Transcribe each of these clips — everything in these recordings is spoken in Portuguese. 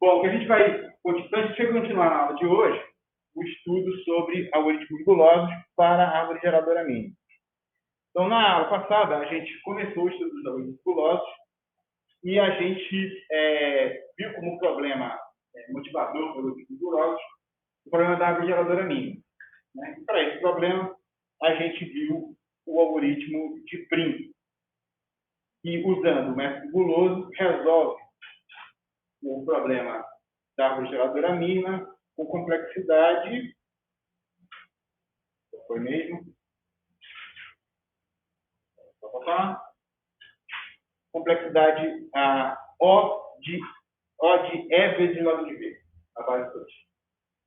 Bom, que a gente vai continuar na aula de hoje, o estudo sobre algoritmos gulosos para a árvore geradora mínima. Então, na aula passada, a gente começou o estudo dos algoritmos gulosos e a gente viu como problema motivador para algoritmos gulosos o problema da árvore geradora mínima. Né? E para esse problema, a gente viu o algoritmo de Prim, que, usando o método guloso, resolve o problema da árvore geradora mínima com complexidade. Foi mesmo? Complexidade O de E vezes log de V, a base 2.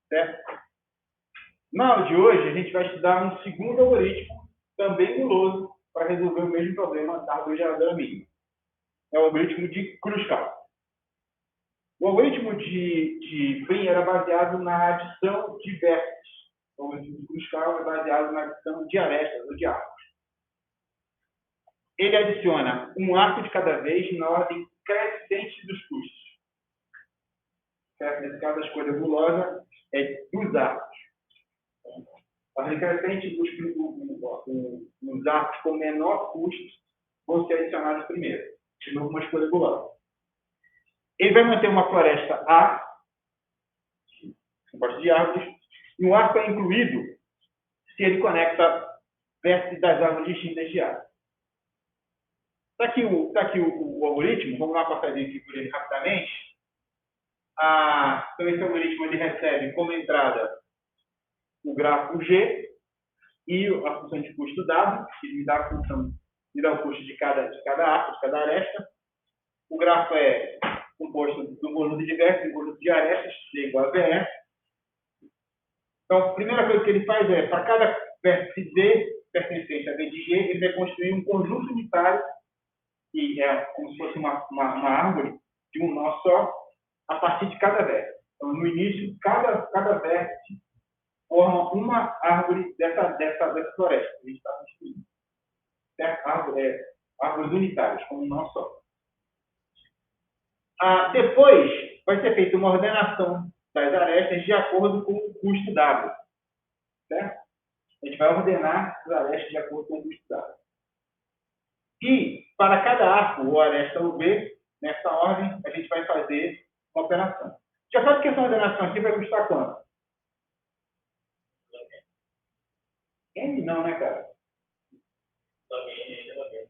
Certo? Na aula de hoje, a gente vai estudar um segundo algoritmo, também guloso, para resolver o mesmo problema da árvore geradora mínima. É o algoritmo de Kruskal. O algoritmo de Prim era baseado na adição de vértices. O algoritmo de Kruskal é baseado na adição de arestas ou de arcos. Ele adiciona um arco de cada vez na ordem crescente dos custos. Certo? Nesse caso, a escolha gulosa é dos arcos. A ordem crescente, os arcos com menor custo vão ser adicionados primeiro. De novo, uma escolha gulosa. Ele vai manter uma floresta A, composta de árvores, e um arco é incluído se ele conecta vértices das árvores distintas de A. Está aqui o algoritmo, vamos lá passar aqui por ele rapidamente. Então, esse algoritmo ele recebe como entrada o gráfico G e a função de custo W, que me dá o custo de cada arco, de cada aresta. O gráfico é composto de um conjunto de vértices e um conjunto de arestas, C igual a VE. Então, a primeira coisa que ele faz é, para cada vértice V pertencente a V de G, ele vai construir um conjunto unitário, que é como se fosse uma árvore de um nó só, a partir de cada vértice. Então, no início, cada vértice forma uma árvore dessa floresta que a gente está construindo. Certo? Árvores unitárias, como um nó só. Depois, vai ser feita uma ordenação das arestas de acordo com o custo W. Certo? A gente vai ordenar as arestas de acordo com o custo W. E, para cada arco, ou aresta ou V, nessa ordem, a gente vai fazer uma operação. Já sabe que essa ordenação aqui vai custar quanto? N não, né, cara?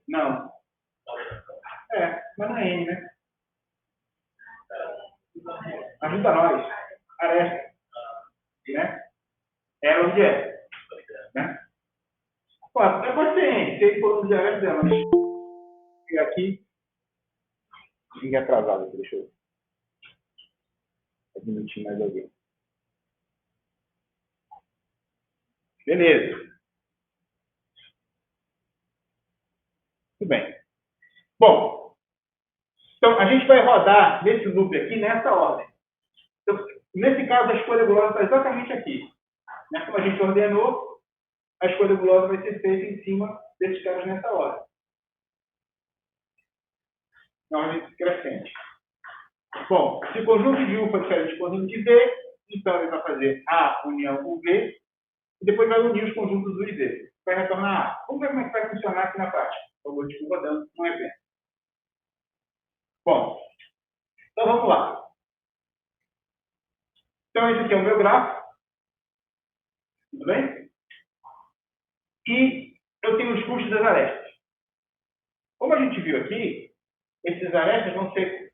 Não. Mas não é N, né? Ajuda nós. Aresta. Né? É onde é. Né? Pode ser N. Se ele for no de aresta, é mas aqui. Fiquei atrasado aqui, deixa eu. Um minutinho mais alguém. Beleza. Muito bem. Bom, então a gente vai rodar nesse loop aqui nessa ordem. Então, nesse caso, a escolha gulosa está exatamente aqui. Né? Como a gente ordenou, a escolha gulosa vai ser feita em cima desses caras nessa ordem. Na ordem crescente. Bom, se o conjunto de U for diferente do conjunto de V, então ele vai fazer A união com V, e depois vai unir os conjuntos U e V. Vai retornar A. Vamos ver como é que vai funcionar aqui na prática. Eu vou te rodando um exemplo. Bom, então vamos lá. Então esse aqui é o meu gráfico. Tudo bem? E eu tenho os custos das arestas. Como a gente viu aqui, esses arestas vão ser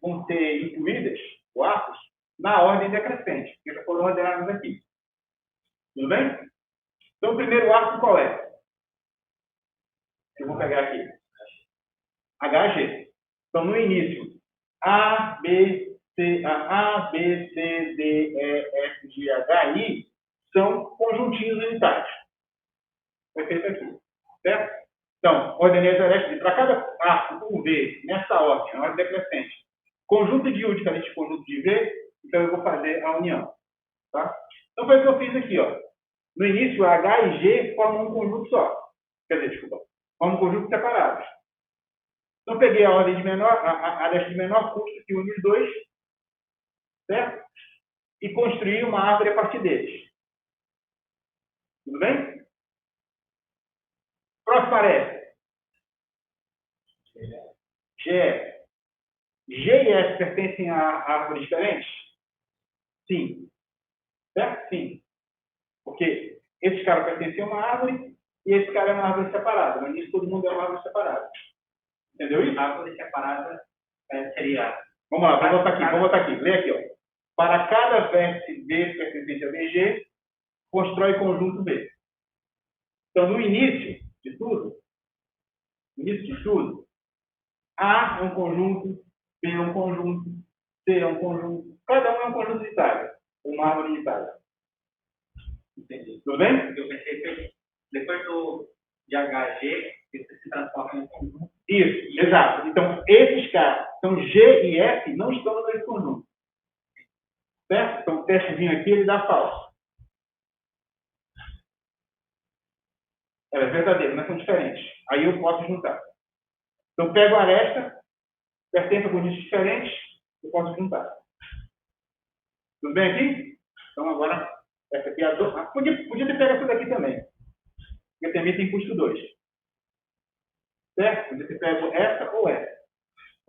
incluídas, ou arcos, na ordem decrescente, que já foram ordenados aqui. Tudo bem? Então, o primeiro arco qual é? Eu vou pegar aqui. HG. Então, no início, A, B, C, D, E, F, G, H, I são conjuntinhos unitários. Foi feito aqui. Certo? Então, ordenei as arestas. Para cada arco com V, nessa ordem, na ordem decrescente, conjunto de U diferente de conjunto de V, então eu vou fazer a união. Tá? Então, foi o que eu fiz aqui. Ó. No início, H e G formam um conjunto só. Quer dizer, desculpa, formam um conjunto separados. Então, peguei a ordem de menor, a aresta de menor custo que une os dois certo? E construir uma árvore a partir deles. Tudo bem? Próxima aresta. GF. G e F pertencem a árvores diferentes? Sim. Certo? Sim. Porque esse cara pertence a uma árvore e esse cara é uma árvore separada. No início, todo mundo é uma árvore separada. Entendeu isso? Árvore separada seria... Vamos lá, vamos voltar aqui. Lê aqui, ó. Para cada vértice B pertencente a BG, constrói conjunto B. Então, no início de tudo, A é um conjunto, B é um conjunto, C é um conjunto. Cada um é um conjunto de Itália. Uma árvore de Itália. Entendi. Tudo bem? Eu pensei que depois de HG, isso se transforma em um conjunto. Isso, exato. Então, esses caras, então G e F, não estão no mesmo conjunto. Certo? Então, o testezinho aqui, ele dá falso. Ela é verdadeira, mas são diferentes. Aí eu posso juntar. Então, eu pego a aresta, pertence a conjuntos diferentes, eu posso juntar. Tudo bem aqui? Então, agora, essa aqui é a do... Podia ter pego essa daqui também. Porque também tem custo 2. Certo? Podia ter pego essa ou essa.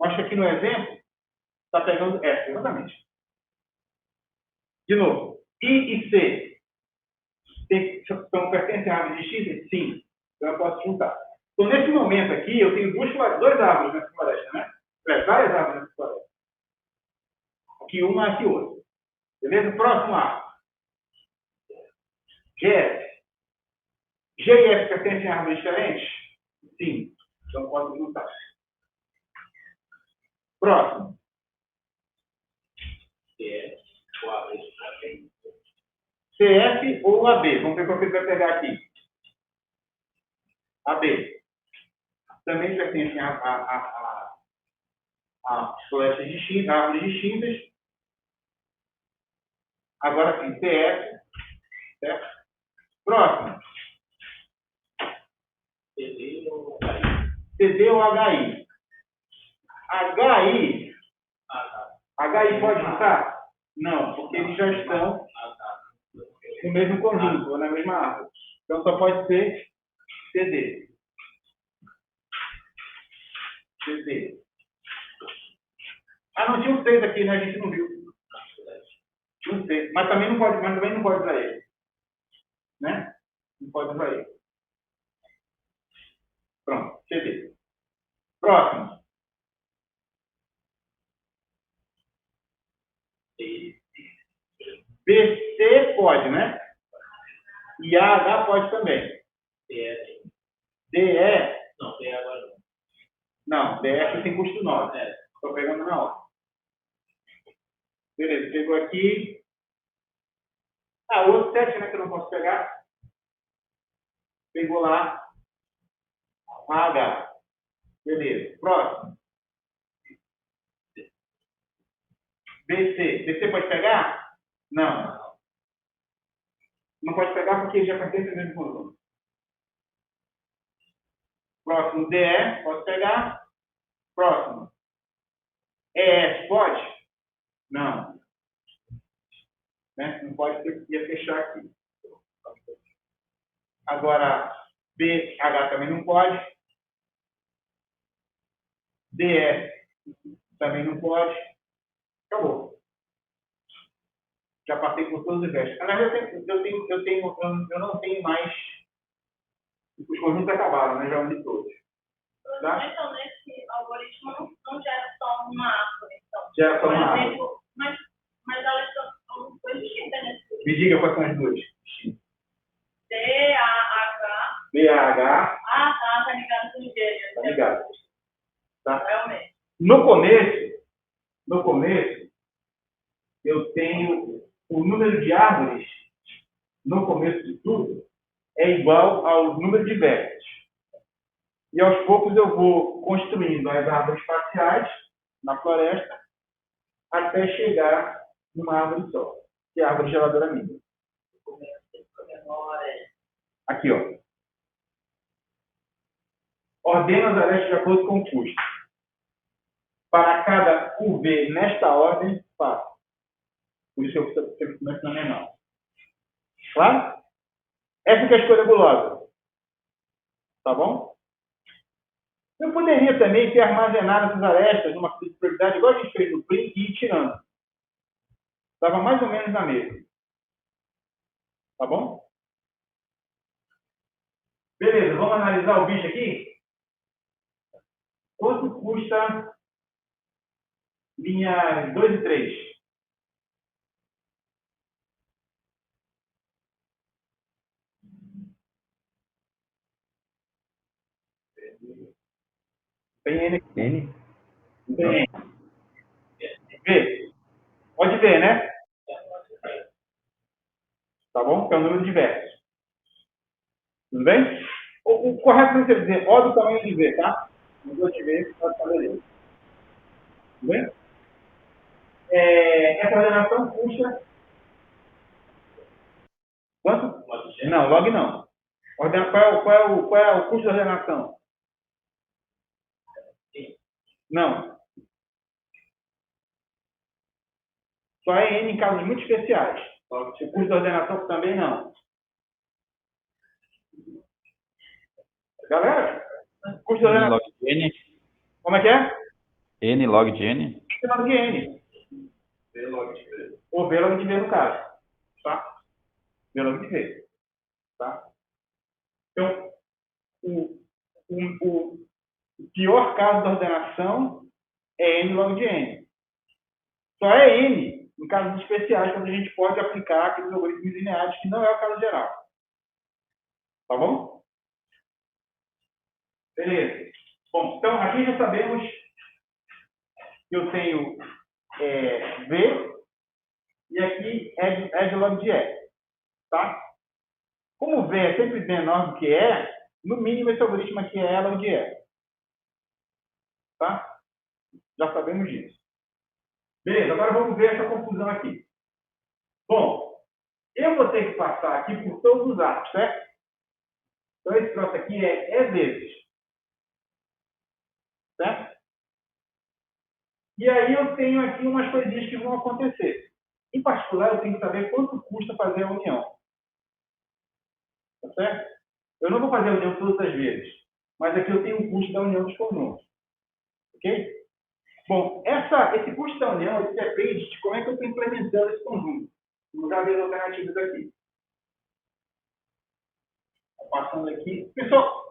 Acho que aqui no exemplo, está pegando essa, exatamente. De novo, I e C pertencem a árvores distintas? Sim. Então, eu posso juntar. Então, nesse momento aqui, eu tenho duas árvores nessa floresta, né? Várias árvores nessa floresta. Aqui uma, aqui outra. Beleza? Próximo árvore. GF. G e F pertencem a árvores diferentes? Sim. Então, eu posso juntar. Próximo. CF ou AB? Vamos ver qual que ele vai pegar aqui. AB. Também pertencem a florestas distintas, árvores distintas. Agora sim, CF. Certo? Próximo. CD ou HI? HI pode juntar? Não, porque eles já estão no mesmo conjunto, ou na mesma árvore. Então só pode ser CD. CD. Ah, não, tinha um 6 aqui, né? A gente não viu. Tinha um 6. Mas também não pode usar ele. Né? Não pode usar ele. Pronto, CD. Próximo. BC pode, né? E AH pode também. DE. Não, DE agora não. Não, DF tem custo 9. Estou pegando na hora. Beleza, pegou aqui. Ah, o outro 7, né, que eu não posso pegar. Pegou lá. AH. Beleza. Próximo. BC. BC pode pegar? Não. Não pode pegar porque já pertence ao mesmo conjunto. Próximo, DE. Pode pegar. Próximo. EF pode? Não. Né? Não pode, ia fechar aqui. Agora, BH também não pode. DE também não pode. Acabou. Já passei por todos os vestes. Na verdade, eu não tenho mais. Os conjuntos acabaram, né? Já uni todos. Tá? Então, nesse algoritmo não gera só uma árvore. Então. Gera só uma árvore. Mas elas são coisas distintas, né? Me diga quais são as duas. DAH. BAH. Ah, tá ligado com o G. Tá ligado. Tá? Realmente. No começo, eu tenho o número de árvores, no começo de tudo, é igual ao número de vértices. E aos poucos eu vou construindo as árvores parciais na floresta até chegar numa árvore só, que é a árvore geladora mínima. Aqui, ó. Ordena as arestas de acordo com o custo. Para cada UV nesta ordem, faço. Por isso eu sempre começo na menor. Claro? Essa que é a escolha gulosa. Tá bom? Eu poderia também ter armazenado essas arestas numa fila de prioridade, igual a gente fez no print, e ir tirando. Estava mais ou menos na mesma. Tá bom? Beleza, vamos analisar o bicho aqui? Quanto custa linha 2 e 3? Tem N aqui. N? Tem N. V. Pode ver, né? Tá bom? Que é o número de versos. Tudo bem? O correto é você dizer O do tamanho de V, tá? Não vou te ver, pode fazer isso. Tudo bem? Essa ordenação custa quanto? Não, log não. Qual é o custo da ordenação? Não. Só é N em casos muito especiais. O custo da ordenação também não. Galera, custo da N ordenação. log de N? Como é que é? N log de N? Log de N. Ou V log de V no caso. Tá? V log de V. Tá? Então, o pior caso da ordenação é N log de N. Só é N em casos especiais, quando a gente pode aplicar aqueles algoritmos lineares, que não é o caso geral. Tá bom? Beleza. Bom, então aqui já sabemos que eu tenho V e aqui é de log de E. Tá? Como V é sempre menor do que E, no mínimo esse algoritmo aqui é log de E. Tá? Já sabemos disso. Beleza, agora vamos ver essa confusão aqui. Bom, eu vou ter que passar aqui por todos os arcos, certo? Então esse troço aqui é E vezes. Certo? E aí eu tenho aqui umas coisinhas que vão acontecer. Em particular, eu tenho que saber quanto custa fazer a união. Tá certo? Eu não vou fazer a união todas as vezes, mas aqui eu tenho o custo da união dos conjuntos. Ok? Bom, esse custo da união ele depende de como é que eu estou implementando esse conjunto. Vamos já ver as alternativas aqui. Passando aqui. Pessoal,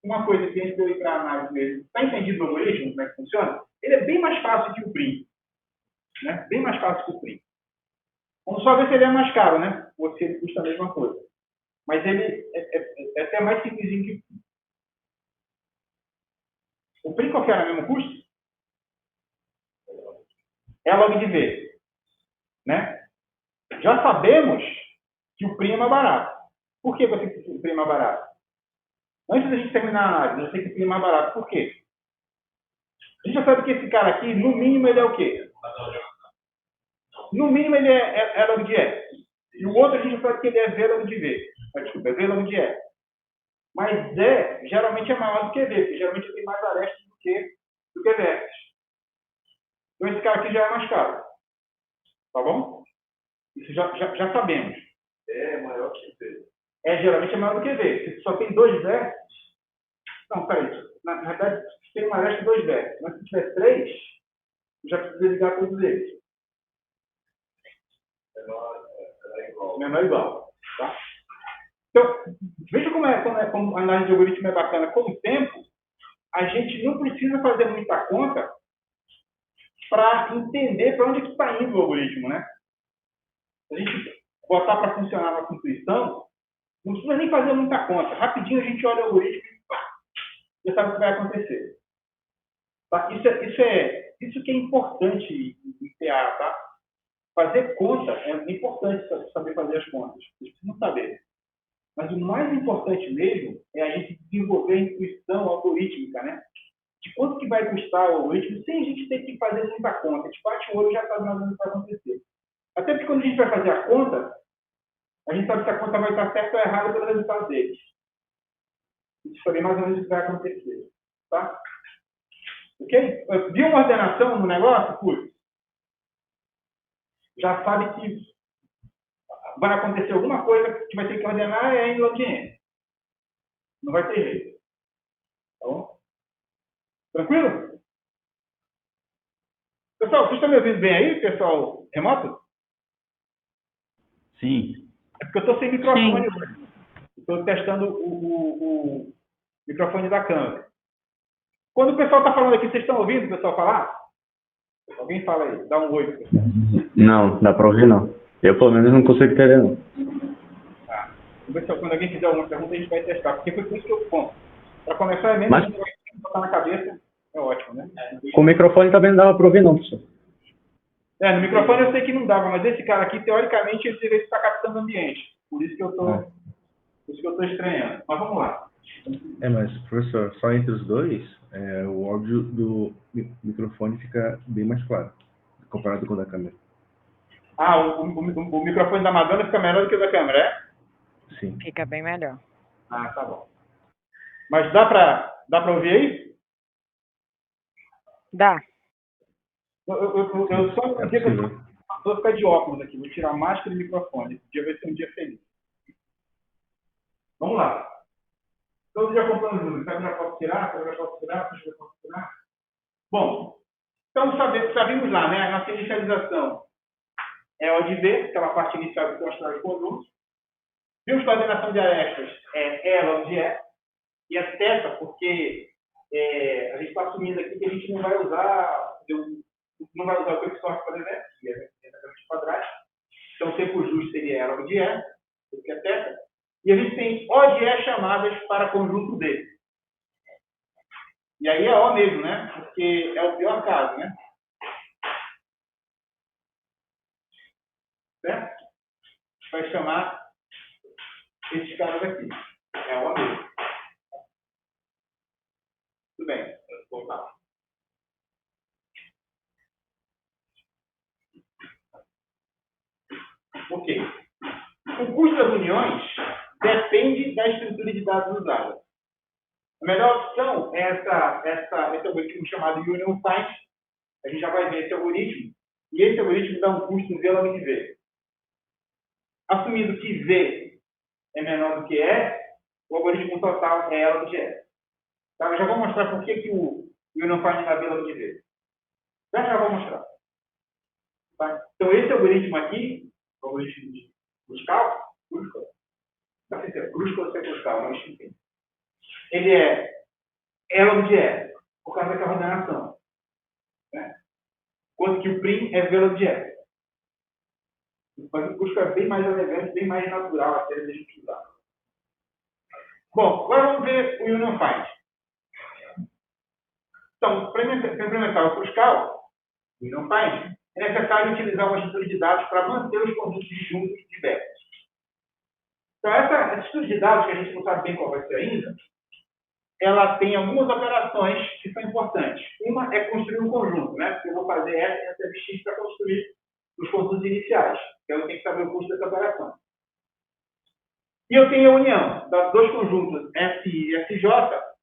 uma coisa que antes de eu ir para a análise mesmo, está entendido o algoritmo, como é que funciona? Ele é bem mais fácil que o PRIM. Né? Bem mais fácil que o PRIM. Vamos só ver se ele é mais caro, né? Ou se ele custa a mesma coisa. Mas ele é até mais simplesinho que o PRIM. O PRIM qual que era o mesmo custo? É log de V. Né? Já sabemos que o PRIM é mais barato. Por que você tem que o PRIM é mais barato? Antes da gente terminar a análise, eu sei que o PRIM é mais barato. Por quê? A gente já sabe que esse cara aqui, no mínimo, ele é o quê? No mínimo, ele é log de E. E o outro, a gente já sabe que ele é V log de V. Desculpa, é V log de E. Mas E, geralmente, é maior do que V, porque geralmente tem mais arestas do que vértices. Então, esse cara aqui já é mais caro. Tá bom? Isso já sabemos. É maior que V. Geralmente é maior do que V. Se só tem dois vértices... Não, peraí. Na verdade, tem uma aresta e dois vértices. Mas se tiver três, eu já preciso ligar todos eles. Menor ou igual. Tá? Então, veja como a análise de algoritmo é bacana. Com o tempo, a gente não precisa fazer muita conta para entender para onde é que está indo o algoritmo, né? Se a gente botar para funcionar na intuição, não precisa nem fazer muita conta. Rapidinho a gente olha o algoritmo e pá, já sabe o que vai acontecer. Tá? Isso que é importante em PA, tá? Fazer conta é importante saber fazer as contas. Vocês precisam saber. Mas o mais importante mesmo é a gente desenvolver a intuição algorítmica, né? De quanto que vai custar o algoritmo sem a gente ter que fazer muita conta. A gente bate o olho e já sabe mais ou menos o que vai acontecer. Até porque quando a gente vai fazer a conta, a gente sabe se a conta vai estar certa ou errada pelo resultado deles. A gente sabe mais ou menos o que vai acontecer. Tá? Ok? Viu uma ordenação no negócio? Putz. já sabe que vai acontecer alguma coisa que vai ter que ordenar em login. Não vai ter jeito. Tá bom? Tranquilo? Pessoal, vocês estão me ouvindo bem aí, pessoal remoto? Sim. É porque eu estou sem microfone hoje. Estou testando o microfone da câmera. Quando o pessoal está falando aqui, vocês estão ouvindo o pessoal falar? Alguém fala aí, dá um oi. Pessoal. Não, dá pra ouvir não. Eu pelo menos não consigo entender não. Tá. Pessoal, quando alguém fizer alguma pergunta, a gente vai testar. Porque foi por isso que eu conto. Para começar, é mesmo Mas- que vai botar na cabeça, é ótimo, né? Com o microfone também não dava pra ouvir não, professor. No microfone eu sei que não dava, mas esse cara aqui, teoricamente, ele deveria estar captando o ambiente. Por isso que eu estou estranhando. Mas vamos lá. Mas, professor, só entre os dois, o áudio do microfone fica bem mais claro, comparado com o da câmera. Ah, o microfone da Madonna fica melhor do que o da câmera, é? Sim. Fica bem melhor. Ah, tá bom. Mas dá pra ouvir aí? Dá. Eu só É um dia que eu possível. vou ficar de óculos aqui, vou tirar a máscara e o microfone. Esse dia vai ser um dia feliz. Vamos lá. Todos já acompanham os números. Sabe já posso tirar? Sabe já posso tirar? Sabe já posso tirar? Bom, então sabemos lá, né? A nossa inicialização é ODV, aquela parte inicial do constrói de conjuntos. Vimos que a ordenação de arestas é log de E. E a θ, porque a gente está assumindo aqui que a gente não vai usar o coeficiente, por exemplo, que é exatamente quadrático. Então, o tempo justo seria log de E, porque é θ. E a gente tem O de E chamadas para conjunto D. E aí é O mesmo, né? Porque é o pior caso, né? Certo? Vai chamar esses caras aqui. É O mesmo. Tudo bem. Vou voltar. Ok. O custo das uniões depende da estrutura de dados usada. A melhor opção é esse algoritmo chamado Union Find. A gente já vai ver esse algoritmo. E esse algoritmo dá um custo V log de V. Assumindo que V é menor do que E, o algoritmo total é log de E. Tá? Eu já vou mostrar por que o Union Find dá V log de V. Já vou mostrar. Tá? Então, esse algoritmo aqui, o algoritmo de Kruskal, não sei se é Kruskal ou se é Kruskal, mas enfim. Ele é log de E, por causa da coordenação. Né? Enquanto que o prim é V log de E. Mas o Kruskal é bem mais elegante, bem mais natural até a gente usar. Bom, agora vamos ver o Union Find. Então, para implementar o Kruskal, o Union Find, é necessário utilizar uma estrutura de dados para manter os conjuntos disjuntos de vetos. Então, essa estrutura de dados, que a gente não sabe bem qual vai ser ainda, ela tem algumas operações que são importantes. Uma é construir um conjunto, né? Porque eu vou fazer S e SFX para construir os conjuntos iniciais. Então, eu tenho que saber o custo dessa operação. E eu tenho a união das dois conjuntos SI e SJ.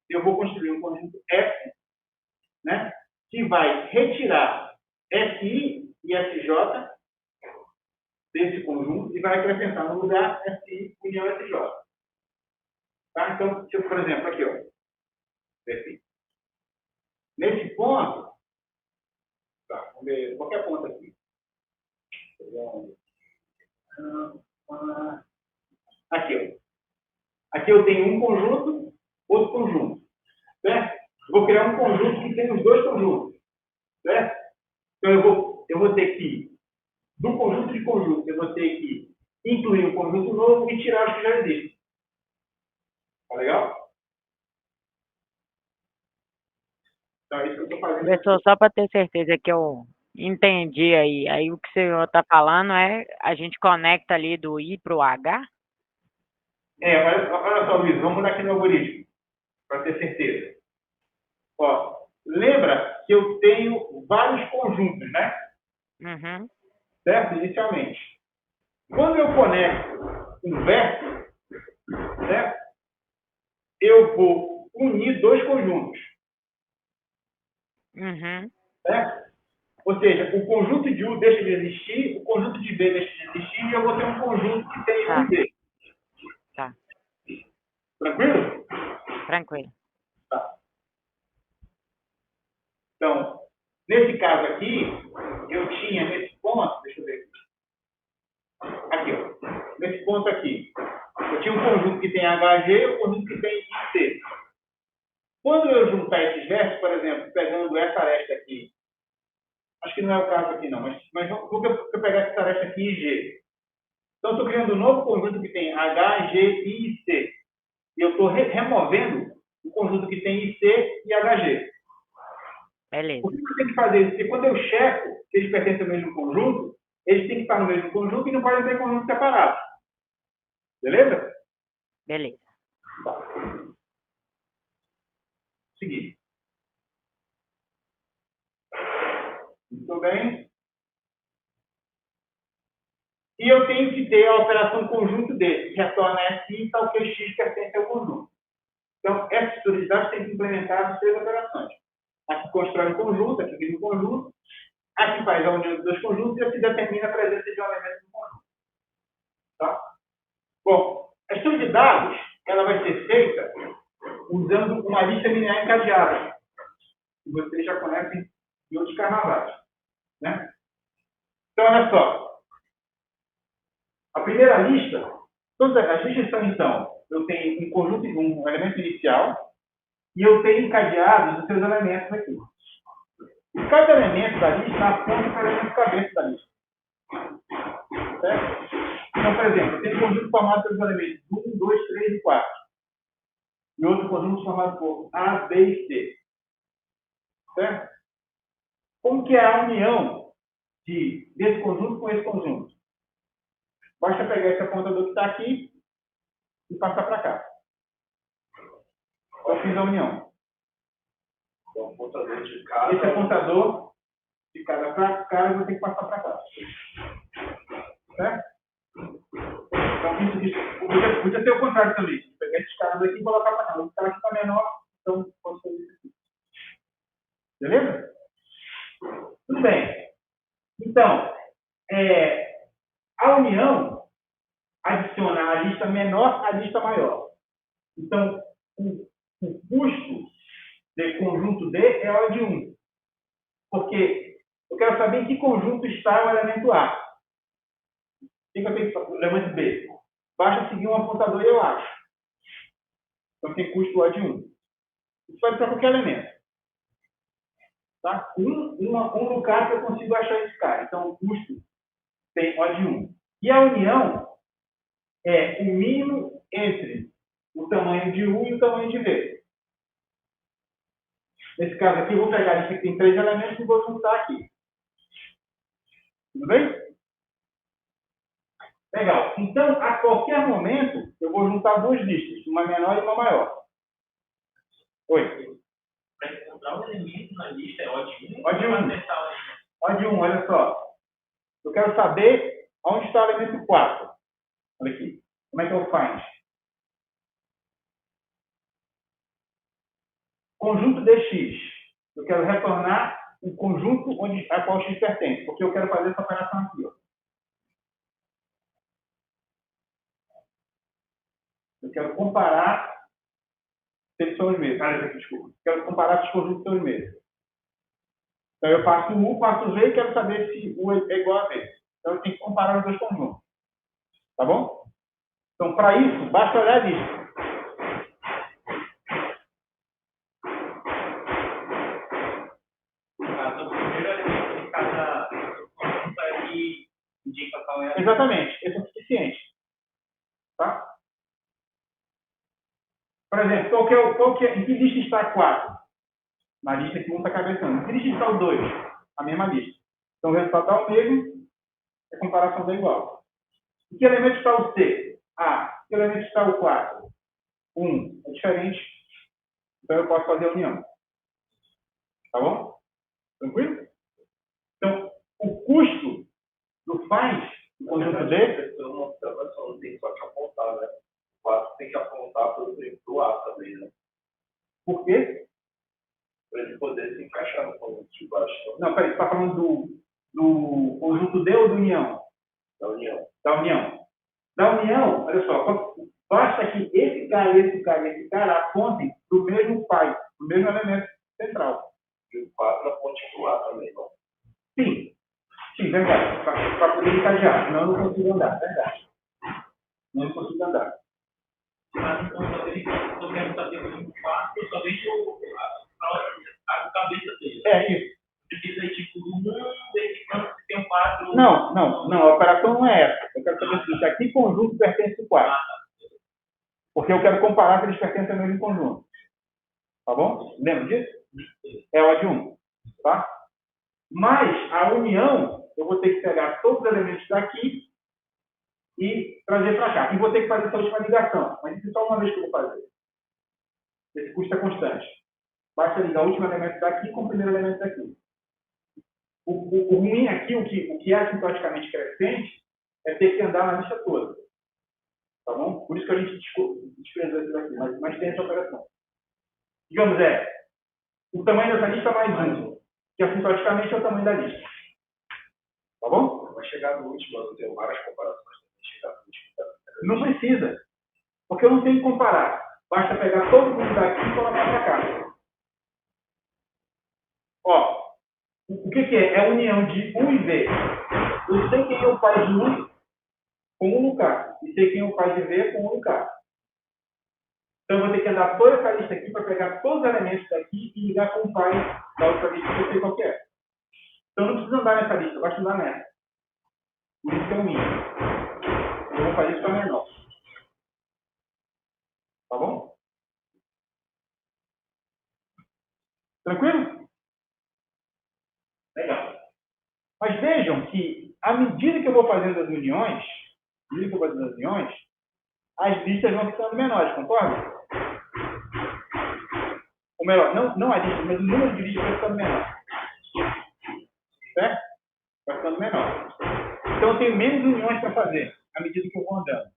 Eu vou construir um conjunto F, né? Que vai retirar SI e SJ desse conjunto e vai acrescentar no lugar SI união SJ. Tá? Então, se eu, por exemplo, aqui, ó. Nesse ponto, tá, vamos ver qualquer ponto aqui. Aqui, ó. Aqui eu tenho um conjunto, outro conjunto. Certo? Eu vou criar um conjunto que tem os dois conjuntos. Certo? Então eu vou ter que, do conjunto de conjuntos, eu vou ter que incluir um conjunto novo e tirar os que já existem. Tá legal? Então é isso que eu estou fazendo. Professor, só para ter certeza que eu entendi aí. Aí o que o senhor está falando é a gente conecta ali do I para o H? Olha só, Luiz, vamos mudar aqui no algoritmo, para ter certeza. Ó, lembra que eu tenho vários conjuntos, né? Uhum. Certo? Inicialmente. Quando eu conecto um vértice, certo? Eu vou unir dois conjuntos. Uhum. Certo? Ou seja, o conjunto de U deixa de existir, o conjunto de B desse de X e eu vou ter um conjunto que tem Tá. um B. Tá, Tranquilo? tranquilo. Tá. Então, nesse caso aqui, eu tinha nesse ponto, deixa eu ver aqui, ó, nesse ponto aqui, eu tinha um conjunto que tem HG e um conjunto que tem IC. Quando eu juntar esses versos, por exemplo, pegando essa aresta aqui, acho que não é o caso aqui não, mas vou pegar essa aresta aqui em G. Então, estou criando um novo conjunto que tem H, G e IC. E eu estou removendo o conjunto que tem IC e HG. Beleza. Por que eu tenho que fazer isso? Porque quando eu checo se eles pertencem ao mesmo conjunto, eles têm que estar no mesmo conjunto e não podem ter conjuntos separados. Beleza? Beleza. Seguir. Muito bem. E eu tenho que ter a operação conjunto desse, que retorna SI, tal que X pertence ao conjunto. Então, essa estrutura de dados tem que implementar as três operações. Aqui constrói um conjunto, aqui cria um conjunto, aqui faz a união dos dois conjuntos e aqui determina a presença de um elemento no conjunto. Tá? Bom, a estrutura de dados ela vai ser feita usando uma lista linear encadeada, que vocês já conhecem de outros carnavais. Né? Então, olha só. A primeira lista, todas as listas são, então, eu tenho um conjunto, um elemento inicial, e eu tenho encadeados os seus elementos aqui. E cada elemento da lista aponta para o elemento cabeça da lista. Certo? Então, por exemplo, eu tenho um conjunto formado pelos elementos 1, 2, 3 e 4. E outro conjunto formado por A, B e C. Certo? Como que é a união desse conjunto com esse conjunto? Basta pegar esse apontador que está aqui e passar para cá. Eu fiz a união. Então, o apontador de cada. Esse apontador de cada para cá, eu vou ter que passar para cá. Certo? Então, isso podia ser o contrário também. Pegar esses caras aqui e colocar para cá. Esse cara aqui está menor, então posso fazer isso aqui. Beleza? Tudo bem. Então, a união adiciona a lista menor à lista maior. Então, o custo de conjunto D é O de 1. Porque eu quero saber em que conjunto está o elemento A. O que eu tenho que fazer? O elemento B. Basta seguir um apontador e eu acho. Então, tem custo O de 1. Isso pode ser qualquer elemento. Tá? No caso, eu consigo achar esse cara. Então, o custo tem O de 1. E a união é o mínimo entre o tamanho de U e o tamanho de V. Nesse caso aqui, eu vou pegar a lista que tem 3 elementos e vou juntar aqui. Tudo bem? Legal. Então, a qualquer momento, eu vou juntar duas listas, uma menor e uma maior. Oi. Para encontrar um elemento na lista é O de 1. O de 1. O de 1, olha só. Eu quero saber onde está o elemento 4. Olha aqui. Como é que eu faço? Conjunto DX. Eu quero retornar o conjunto a qual X pertence, porque eu quero fazer essa operação aqui. Ó. Eu quero comparar se eles são os mesmos. Desculpa. Eu quero comparar se os conjuntos são os mesmos. Então, eu faço U, faço V e quero saber se U é igual a V. Então, eu tenho que comparar os dois conjuntos. Tá bom? Então, para isso, basta olhar a lista. O primeiro elemento de cada conjunto aí indica qual é a. Exatamente. Esse é o suficiente. Tá? Por exemplo, em que lista está 4? Na lista que 1 está cabeçando. Em que lista está o 2? A mesma lista. Então, o resultado dá o mesmo, a comparação dá igual. Em que elemento está o C? Em que elemento está o 4? 1. É diferente. Então, eu posso fazer a união. Tá bom? Tranquilo? Então, o custo do faz, do conjunto D... Uma observação, não tem só que apontar, né? O 4 tem que apontar para o A também, né? Por quê? Para ele poder se encaixar no conjunto de baixo. Não, peraí, você está falando do conjunto D ou da união? Da união. Da união. Da união, olha só, basta que esse cara, esse cara e esse cara apontem para o mesmo pai, para o mesmo elemento central. E o 4 aponte para o A também, não? Sim. Sim, verdade. Para poder encadear, senão eu não consigo andar, verdade. Não consigo andar. Mas então, eu quero saber o fato, eu só deixo a cabeça dele. É isso. Precisa ir tipo do 1, verificando se tem um 4. Não, a operação não é essa. Eu quero saber o seguinte, a que conjunto pertence o 4? Porque eu quero comparar que eles pertencem ao mesmo conjunto. Tá bom? Lembra disso? É o de 1. Tá? Mas a união, eu vou ter que pegar todos os elementos daqui e trazer para cá. E vou ter que fazer essa última ligação. Mas isso é só uma vez que eu vou fazer. Esse custo é constante. Basta ligar o último elemento daqui com o primeiro elemento daqui. O ruim aqui, o que é assintoticamente crescente, é ter que andar na lista toda. Tá bom? Por isso que a gente desprezou isso daqui. Mas tem essa operação. Digamos, o tamanho dessa lista mais 1. Que assintoticamente é o tamanho da lista. Tá bom? Vai chegar no último, eu tenho várias comparações. Chegar no último. Não precisa. Porque eu não tenho que comparar. Basta pegar todo mundo daqui e colocar para cá. Ó, o que é? É a união de U e V. Eu sei quem é o pai de U com U no K. E sei quem é o pai de V com U no K. Então eu vou ter que andar toda essa lista aqui para pegar todos os elementos daqui e ligar com o pai da outra lista que eu sei qual que é. Então não precisa andar nessa lista, basta andar nessa. Por isso que é o mínimo. Eu vou fazer isso para menor. Tá bom? Tranquilo? Legal. Mas vejam que, à medida que eu vou fazendo as uniões, as listas vão ficando menores, concorda? Ou melhor, não a lista, mas o número de listas vai ficando menor. Certo? Vai ficando menor. Então eu tenho menos uniões para fazer, à medida que eu vou andando.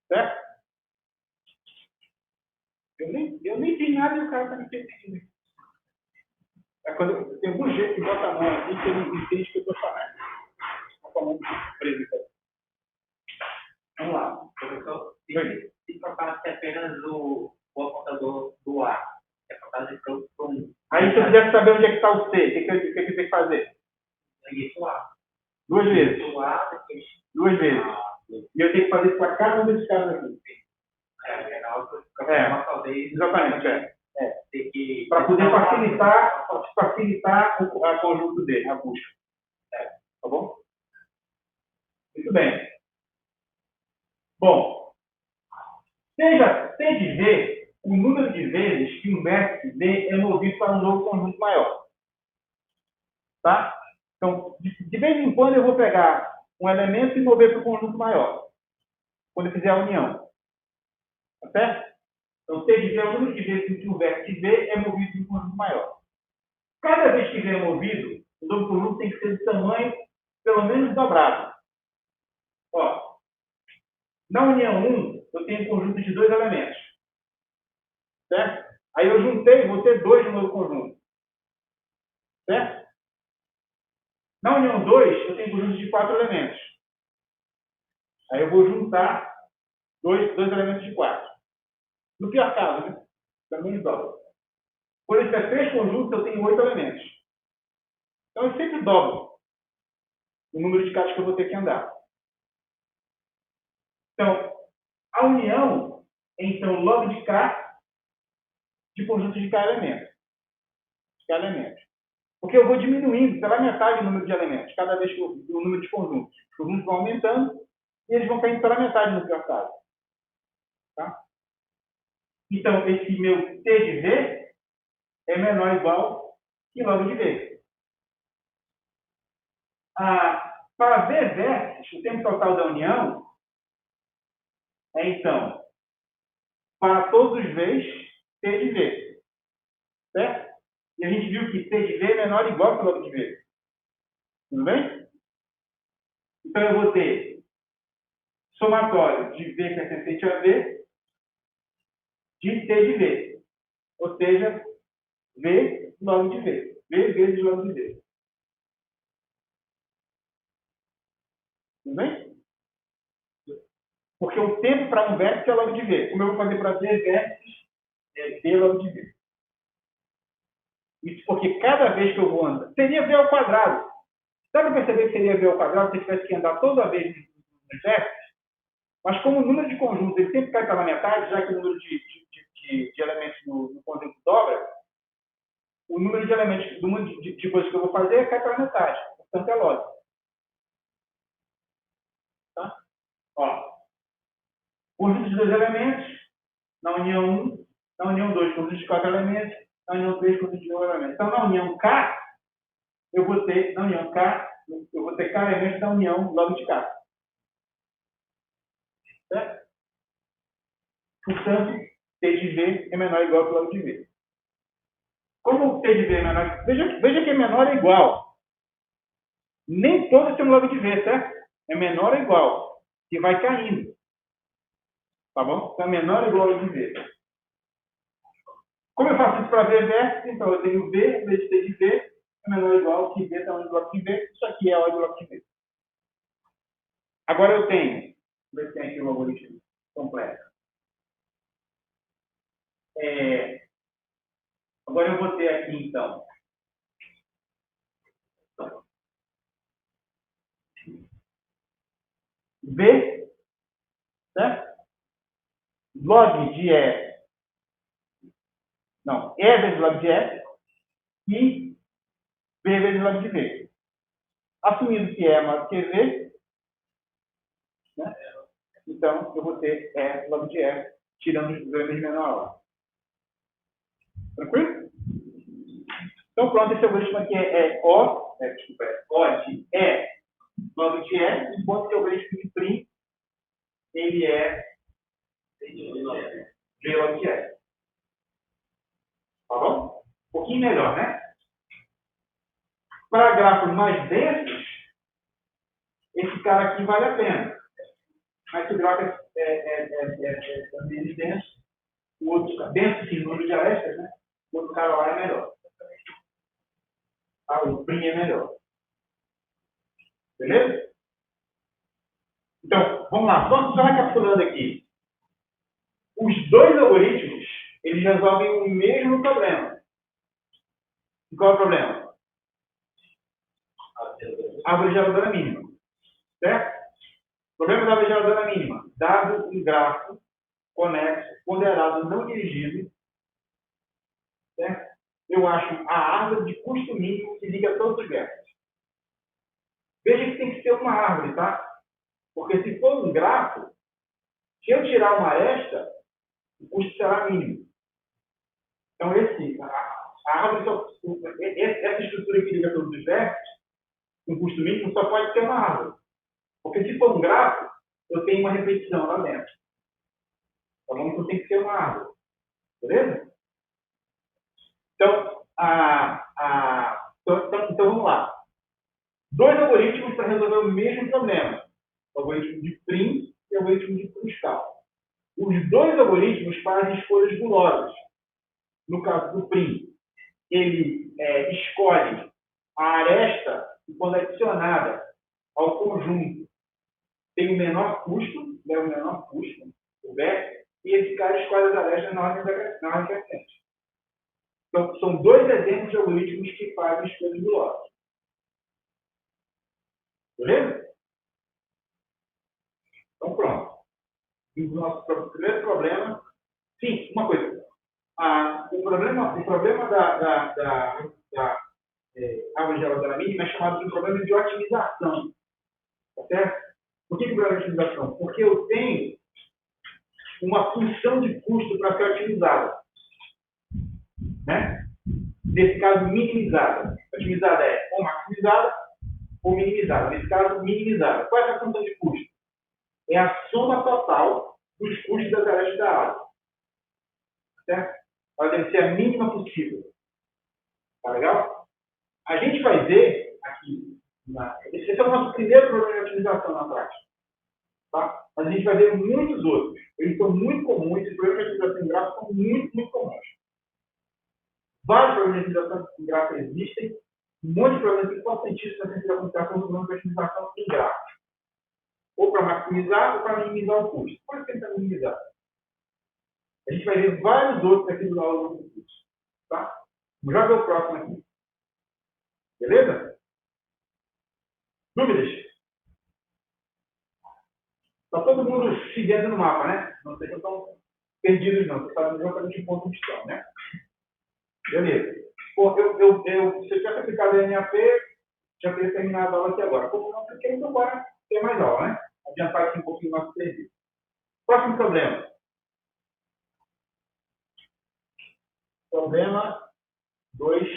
Certo? Eu nem fiz nada e o cara está me perseguindo. É quando tem algum jeito que bota a mão aqui que ele entende o que eu estou falando. Estou falando preso. Vamos lá. Professor, se trocasse apenas o apontador do A, é apontado de para o 1. Aí se eu quiser saber onde é que está o C, o que eu tenho que fazer? Isso A. 2 vezes. O A, depois 2 vezes. E eu tenho que fazer isso para cada um desses caras aqui. talvez. Exatamente, Ter que. para poder facilitar o conjunto dele, a busca. Tá bom? Muito bem. Bom, seja C de V o número de vezes que um vértice D é movido para um novo conjunto maior. Tá? Então, de vez em quando eu vou pegar um elemento e mover para o conjunto maior. Quando eu fizer a união. Tá certo? Então, C de V é o número de vezes que um vértice D é movido para um conjunto maior. Cada vez que V é movido, o novo conjunto tem que ser de tamanho pelo menos dobrado. Ó, na união 1, eu tenho um conjunto de 2 elementos. Certo? Aí eu juntei, vou ter 2 no novo conjunto. Certo? Na união 2, eu tenho um conjunto de 4 elementos. Aí eu vou juntar 2 elementos de 4. No pior caso, né? Também dobra. Quando eu tiver 3 conjuntos, eu tenho 8 elementos. Então eu sempre dobro o número de casas que eu vou ter que andar. Então, a união é então log de K de conjunto de K elementos. Porque eu vou diminuindo pela metade o número de elementos, cada vez que o número de conjuntos. Os conjuntos vão aumentando e eles vão caindo pela metade no pior caso. Tá? Então, esse meu T de V é menor ou igual que log de V. Para V vértices, o tempo total da união é, então, para todos os V's, T de V. Certo? E a gente viu que T de V é menor ou igual que log de V. Tudo bem? Então, eu vou ter somatório de V pertencente a V de T de V. Ou seja, V log de V. V vezes log de V. Tudo bem? Porque o tempo para um vértice é log de V. Como eu vou fazer para V vértices, é V log de V. Isso porque cada vez que eu vou andar, seria V ao quadrado. Dá para perceber que seria V ao quadrado se eu tivesse que andar toda vez nos vértices? Mas como o número de conjuntos ele sempre cai pela metade, já que o número de elementos no conjunto dobra, o número de elementos do número de coisas que eu vou fazer cai pela metade. Portanto, é log. Tá? Ó, conjunto de 2 elementos, na união 1, na união 2, conjunto de 4 elementos, na união 3, conjunto de 9 elementos. Então, na união K, eu vou ter, na união K, eu vou ter K elementos da união log de K. Certo? Portanto, T de V é menor ou igual que log de V. Como o T de V é menor, veja que é menor ou igual. Nem todos têm log de V, certo? É menor ou igual, que vai caindo. Tá bom? Então, é menor ou igual a log de V. Como eu faço isso para V vértice, então eu tenho V vezes T de V é menor ou igual que V tamanho do log de V. Isso aqui é a ordem do log de V. Agora eu tenho, vamos ver se tem aqui o algoritmo completo. Agora eu vou ter aqui, então, V, certo? Log de E, não, E vezes log de E e V vezes log de V. Assumindo que E é maior do que V, né? Então eu vou ter E log de E, tirando os dois de menor hora. Tranquilo? Então pronto, esse algoritmo aqui é O de E log de E, enquanto que o algoritmo de prim, ele é V log de E. Tá bom? Um pouquinho melhor, né? Para grafos mais densos, esse cara aqui vale a pena. Mas se o grafo é menos denso, o outro denso, sim, número de arestas, né? O outro cara lá é melhor. Tá? O prim é melhor. Beleza? Então, vamos lá. Só recapitulando aqui. Os dois algoritmos, eles resolvem o mesmo problema. E qual é o problema? Árvore geradora mínima. Certo? O problema da árvore geradora mínima. Dado um grafo conexo, ponderado, não dirigido, certo? Eu acho a árvore de custo mínimo que liga todos os vértices. Veja que tem que ser uma árvore, tá? Porque se for um grafo, se eu tirar uma aresta, o custo será mínimo. Então, a árvore essa estrutura que liga todos os vértices, com custo mínimo, só pode ser uma árvore. Porque se for um grafo, eu tenho uma repetição lá dentro. Tá bom? Então tem que ser uma árvore. Beleza? Então, então vamos lá. Dois algoritmos para resolver o mesmo problema. O algoritmo de prim e o algoritmo de Kruskal. Os dois algoritmos fazem escolhas gulosas. No caso do prim, ele escolhe a aresta que, quando adicionada ao conjunto, tem o menor custo, né, o menor custo, o vértice, e esse cara escolhe as arestas na ordem crescente. Então, são dois exemplos de algoritmos que fazem escolhas gulosas. Beleza? Então, pronto. Vimos o nosso primeiro problema. Sim, uma coisa. O problema da árvore geradora mínima é chamado de um problema de otimização. Tá certo? Por que problema de otimização? Porque eu tenho uma função de custo para ser otimizada. Né? Nesse caso, minimizada. Otimizada é ou maximizada ou minimizada. Nesse caso, minimizada. Qual é a função de custo? É a soma total dos custos das arestas da árvore. Certo? Ela deve ser a mínima possível. Tá legal? A gente vai ver aqui, esse é o nosso primeiro problema de otimização na prática. Tá? Mas a gente vai ver muitos outros. Eles são muito comuns, os problemas de otimização em gráfico são muito, muito comuns. Vários problemas de otimização em gráfico existem, um monte de problemas importantíssimos na ciência da computação, problemas de otimização em gráfico. ou para maximizar ou para minimizar o custo. Pode tentar minimizar. A gente vai ver vários outros aqui do aula do curso. Tá? Vamos já ver o próximo aqui. Beleza? Dúvidas? Está todo mundo seguindo no mapa, né? Não sei se estão perdidos, não. Você sabe exatamente o ponto de estão, né? Beleza. Pô, se eu tivesse aplicado a NAP, já teria terminado a aula aqui agora. Como não apliquei, então agora tem mais aula, né? Adiantar aqui um pouquinho nosso serviço. Próximo problema. Problema 2.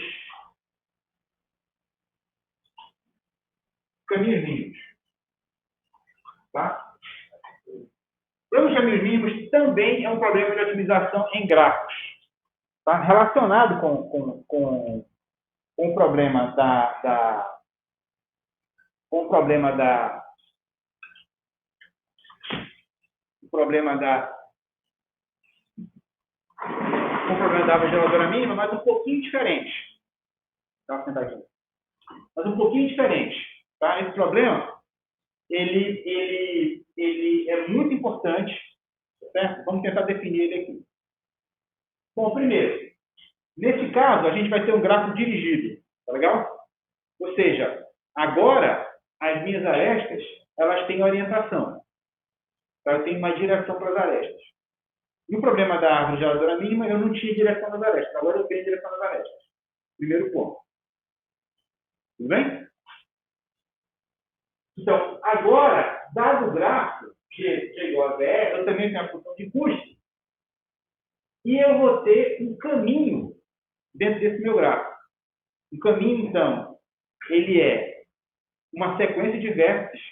Caminhos mínimos. Tá? O problema dos caminhos mínimos também é um problema de otimização em gráficos. Tá? Relacionado com o problema com o problema da geradora mínima, mas um pouquinho diferente. Tá? Vou sentar aqui. Mas um pouquinho diferente. Tá? Esse problema, ele é muito importante. Certo? Vamos tentar definir ele aqui. Bom, primeiro, nesse caso, a gente vai ter um gráfico dirigido. Tá legal? Ou seja, agora, as minhas arestas, elas têm orientação. Eu tenho uma direção para as arestas. E o problema da árvore geradora mínima, eu não tinha direção nas arestas. Agora eu tenho direção nas arestas. Primeiro ponto. Tudo bem? Então, agora, dado o gráfico, G é igual a VR, eu também tenho a função de custo. E eu vou ter um caminho dentro desse meu gráfico. O caminho, então, ele é uma sequência de vértices.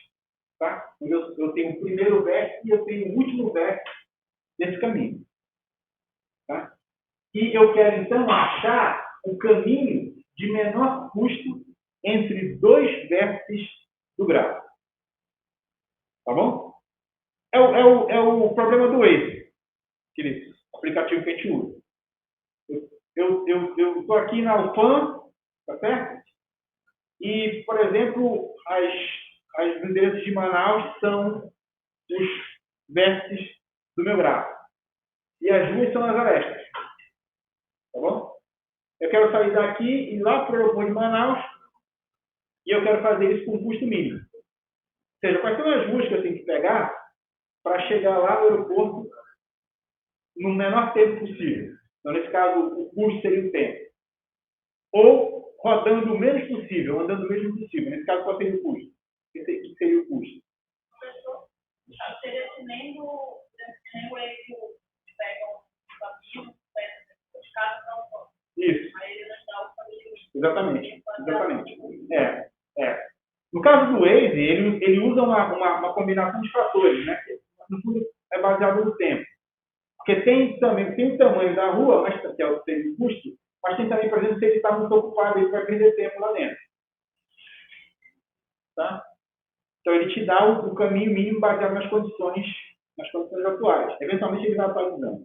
Tá? Eu tenho o primeiro vértice e eu tenho o último vértice desse caminho. Tá? E eu quero, então, achar o caminho de menor custo entre dois vértices do gráfico. Tá bom? É o problema do Waze, aquele aplicativo que a gente usa. Eu estou aqui na UFAM, tá certo? E, por exemplo, as endereços de Manaus são os vértices do meu gráfico. E as ruas são as arestas. Tá bom? Eu quero sair daqui e ir lá para o aeroporto de Manaus e eu quero fazer isso com custo mínimo. Ou seja, quais são as ruas que eu tenho que pegar para chegar lá no aeroporto no menor tempo possível. Então, nesse caso, o custo seria o tempo. Ou rodando o menos possível, andando o mesmo possível. Nesse caso, qual seria o custo? O que seria o custo? Seria que nem o eixo que pega o caminho, os carros não. Isso. Aí ele não dá o caminho. Exatamente. No caso do Waze, ele usa uma combinação de fatores, né? Que, no fundo, é baseado no tempo. Porque tem o tamanho da rua, mas, que é o custo, mas tem também, por exemplo, se ele está muito ocupado, ele vai perder tempo lá dentro. Tá? Então, ele te dá o caminho mínimo baseado nas condições atuais. Eventualmente, ele vai atualizando.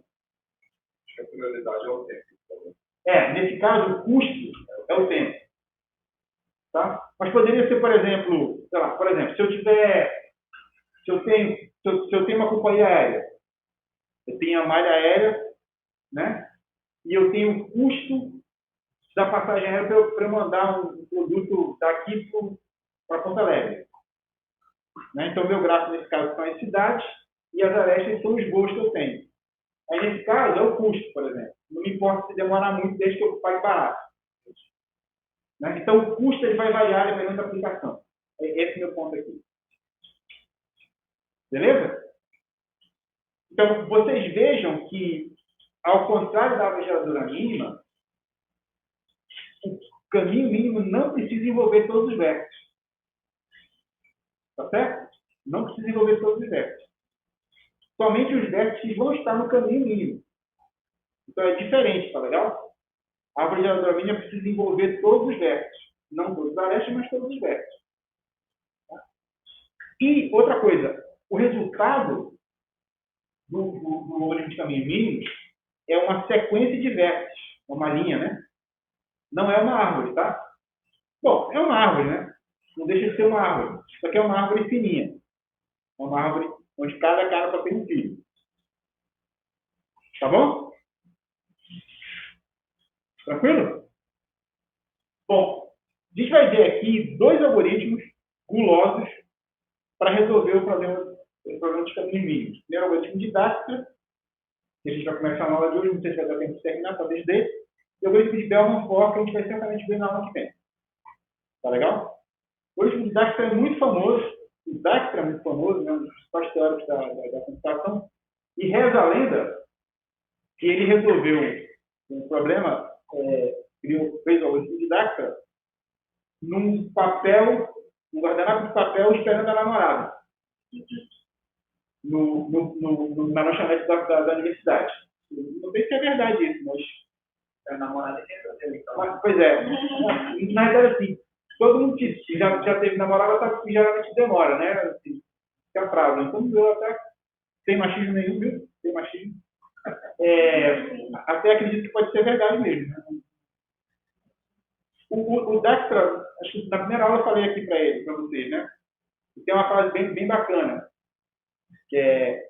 Acho que a prioridade é o tempo. Nesse caso, o custo é o tempo. Tá? Mas poderia ser, por exemplo, se eu tenho uma companhia aérea, eu tenho a malha aérea, né? E eu tenho o custo da passagem aérea para eu mandar um produto daqui para Porto Alegre. Né? Então, meu gráfico, nesse caso, são as cidades e as arestas são os voos que eu tenho. Aí, nesse caso, é o custo, por exemplo. Não me importa se demorar muito, desde que eu pague barato. Né? Então, o custo ele vai variar dependendo da aplicação. Esse é o meu ponto aqui. Beleza? Então, vocês vejam que, ao contrário da geradora mínima, o caminho mínimo não precisa envolver todos os vértices. Tá certo? Não precisa envolver todos os vértices. Somente os vértices vão estar no caminho mínimo. Então, é diferente, tá legal? A árvore geradora mínima precisa envolver todos os vértices. Não todos os arestas, mas todos os vértices. Tá? E, outra coisa, o resultado do algoritmo de caminho mínimo é uma sequência de vértices, uma linha, né? Não é uma árvore, tá? Bom, é uma árvore, né? Não deixa de ser uma árvore. Isso aqui é uma árvore fininha. É uma árvore onde cada cara só tem um fio. Tá bom? Tranquilo? Bom, a gente vai ver aqui dois algoritmos gulosos para resolver o problema dos caminhos mínimos. Primeiro, o algoritmo de Dijkstra, que a gente vai começar na aula de hoje, não sei se vai dar tempo de terminar, talvez dê. E o algoritmo de Bellman-Ford, que a gente vai certamente ver na aula que vem. Tá legal? O algoritmo de Dijkstra é muito famoso. O Dijkstra é muito famoso, né, um dos principais teóricos da computação. E reza a lenda que ele resolveu um problema, fez o algoritmo de Dijkstra num papel, um guardanapo de papel esperando a namorada. Na lanchonete da universidade. Não sei se é verdade isso, mas A namorada que resolveu, então. pois é. Na verdade, assim, todo mundo que já teve namorada sabe que geralmente demora, né? Assim, fica prazo. Então, eu até, sem machismo nenhum, viu? Sem machismo. Até acredito que pode ser verdade mesmo. Né? O Dijkstra, acho que na primeira aula eu falei aqui para vocês, né? E tem uma frase bem bacana, que é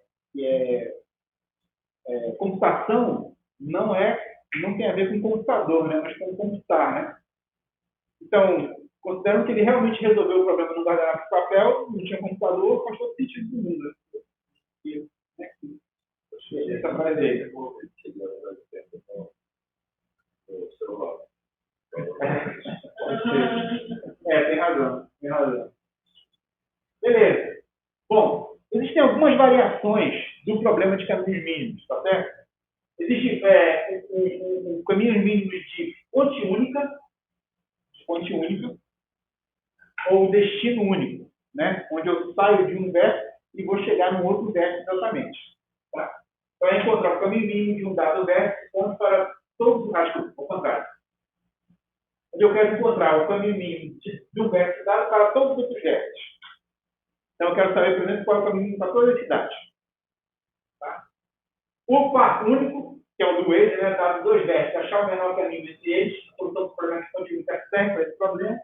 computação não tem a ver com computador, né? Mas com computar, né? Então, considerando que ele realmente resolveu o problema no guardanapo de papel, não tinha computador, faz todo sentido do mundo. Essa frase aí. Tem razão. Beleza. Bom, existem algumas variações do problema de caminhos mínimos, tá certo? Existe um caminho mínimo de fonte única, ou destino único, né? Onde eu saio de um verso e vou chegar num outro verso exatamente. Tá? Para encontrar o caminho mínimo de um dado verso, ponto para todos os rastros, ao contrário. Onde eu quero encontrar o caminho mínimo de um verso dado para todos os outros versos. Então, eu quero saber, por exemplo, qual é o caminho mínimo para todas as cidades. Tá? O par único, que é o do eixo, né? Dado dois versos, achar o menor caminho desse eixo, a solução do problema que continua serve para esse problema.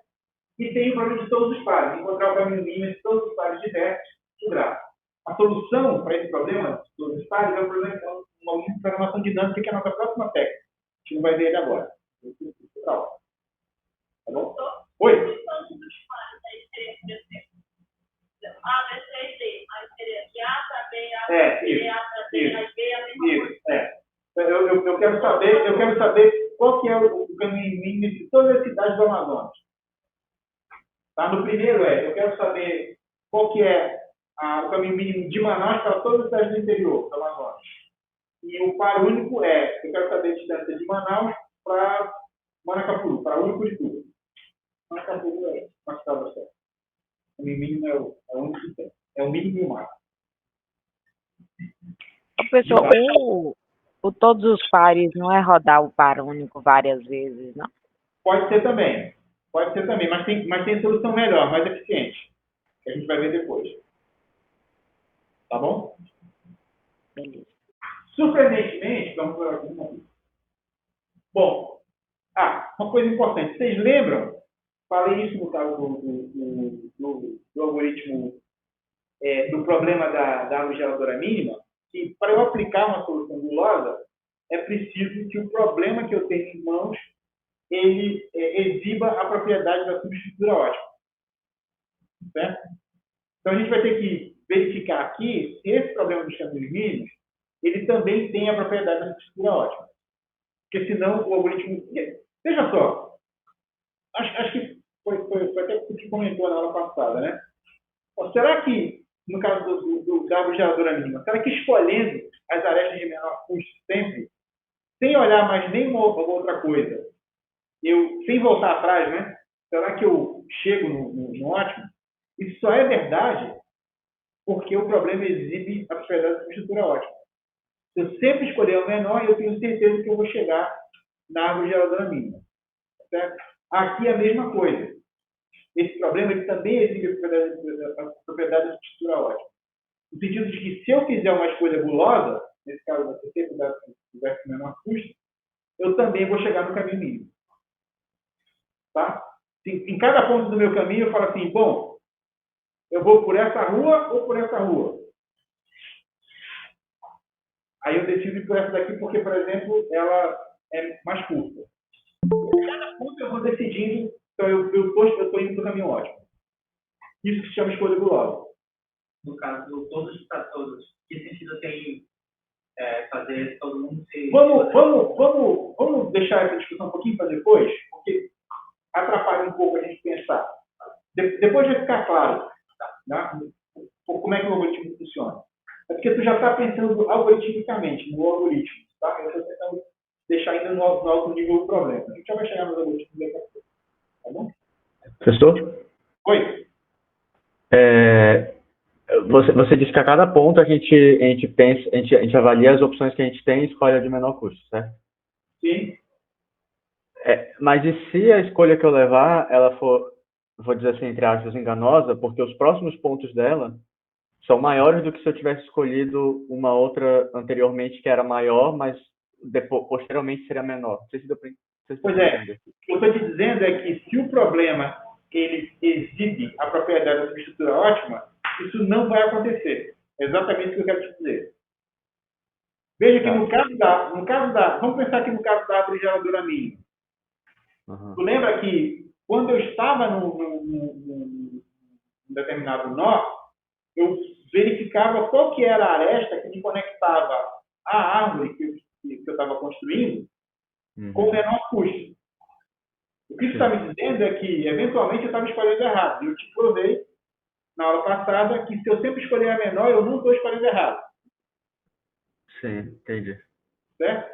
E tem o problema de todos os pares, encontrar o caminho mínimo de todos os pares de versos do grafo. A solução para esse problema de todos os pares é um problema de uma programação dinâmica, que é a nossa próxima técnica. A gente não vai ver ele agora. Tá bom? Oi? A, B, C e D. Aí seria de A para B, A para C, A para D, aí B, a mesma coisa. Eu quero saber qual que é o caminho mínimo de todas as cidades do Amazonas. Tá? No primeiro eu quero saber qual que é o caminho mínimo de Manaus para todas as cidades do interior do Amazonas. E o par único eu quero saber a distância de Manaus para Manacapuru, para o único de tudo. Manacapuru é uma cidade da Serra. O caminho mínimo é o único que tem. É o mínimo e o máximo. Professor, o todos os pares não é rodar o par único várias vezes, não? Pode ser também, mas tem solução melhor, mais eficiente, que a gente vai ver depois. Tá bom? Beleza. Surpreendentemente, vamos para aqui um pouquinho. Bom, uma coisa importante, vocês lembram? Falei isso no caso do algoritmo, do problema da árvore geradora mínima, que para eu aplicar uma solução gulosa, é preciso que o problema que eu tenho em mãos ele exiba a propriedade da subestrutura ótima. Certo? Então, a gente vai ter que verificar aqui se esse problema dos caminhos mínimos ele também tem a propriedade da subestrutura ótima. Porque senão o algoritmo... Veja só, acho que foi até o que comentou na aula passada, né? Será que, no caso da árvore geradora mínima, será que escolhendo as arestas de menor custo sempre, sem olhar mais nenhuma outra coisa, sem voltar atrás, né? Será que eu chego no ótimo? Isso só é verdade porque o problema exibe a propriedade da substitutura ótima. Se eu sempre escolher o menor, eu tenho certeza que eu vou chegar na árvore geradora mínima. Certo? Aqui é a mesma coisa. Esse problema ele também exibe a propriedade da substitutura ótima. No sentido de que se eu fizer uma escolha gulosa, nesse caso vai ser sempre do verso menor custo, eu também vou chegar no caminho mínimo. Tá? Em cada ponto do meu caminho, eu falo assim, bom, Eu vou por essa rua ou por essa rua? Aí eu decido ir por essa daqui porque, por exemplo, ela é mais curta. Cada curta eu vou decidindo, então eu estou indo para o caminho ótimo. Isso que se chama escolha gulosa. No caso, todos para todos. Que sentido tem fazer todo mundo se... Vamos deixar essa discussão um pouquinho para depois, porque atrapalha um pouco a gente pensar. Depois vai ficar claro, tá? Como é que o algoritmo funciona. É porque tu já está pensando algoritmicamente no algoritmo, tá? Eu estou tentando deixar ainda no alto nível o problema. A gente já vai chegar nos algoritmos daqui a pouco, tá bom? Professor? Oi? Você disse que a cada ponto a gente pensa, a gente avalia as opções que a gente tem e escolhe a de menor custo, certo? Sim. Mas e se a escolha que eu levar, ela for, vou dizer assim, entre aspas, enganosa, porque os próximos pontos dela são maiores do que se eu tivesse escolhido uma outra anteriormente que era maior, mas posteriormente seria menor. Não sei se deu pra Pois é. O que eu estou te dizendo é que se o problema ele exibe a propriedade da subestrutura ótima, isso não vai acontecer. É exatamente o que eu quero te dizer. Veja que no caso da, vamos pensar aqui no caso da árvore geradora mínima. Tu lembra que quando eu estava num determinado nó, eu verificava qual que era a aresta que me conectava à árvore que eu estava construindo com o menor custo. O que isso está me dizendo é que, eventualmente, eu estava escolhendo errado. E eu te provei, na aula passada, que se eu sempre escolher a menor, eu não estou escolhendo errado. Sim, entendi. Certo?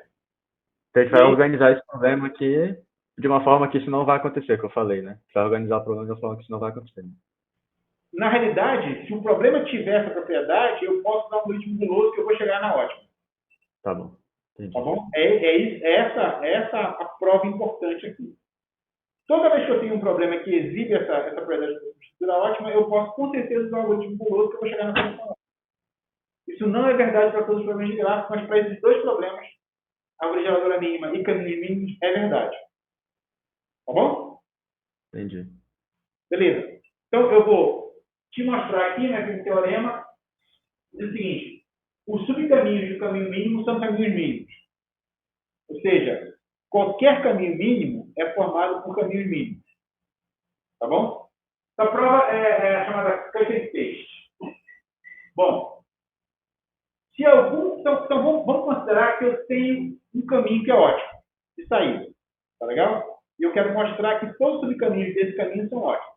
Então a gente vai organizar esse problema aqui de uma forma que isso não vai acontecer, que eu falei, né? Vai organizar o problema de uma forma que isso não vai acontecer. Na realidade, se o problema tiver essa propriedade, eu posso dar um algoritmo guloso que eu vou chegar na ótima. Tá bom. Entendi. Tá bom? Essa a prova importante aqui. Toda vez que eu tenho um problema que exibe essa propriedade de estrutura ótima, eu posso com certeza usar um algoritmo guloso que eu vou chegar na solução ótima. Isso não é verdade para todos os problemas de gráfico, mas para esses dois problemas, árvore geradora mínima e caminhos mínimos, é verdade. Tá bom? Entendi. Beleza. Então, eu vou te mostrar aqui, né, com o teorema, o seguinte: os subcaminhos do caminho mínimo são caminhos mínimos. Ou seja, qualquer caminho mínimo é formado por caminhos mínimos. Tá bom? Essa prova é chamada caixa de texto. Bom, se algum, então vamos considerar que eu tenho um caminho que é ótimo, de saída. Tá legal? E eu quero mostrar que todos os subcaminhos desse caminho são ótimos.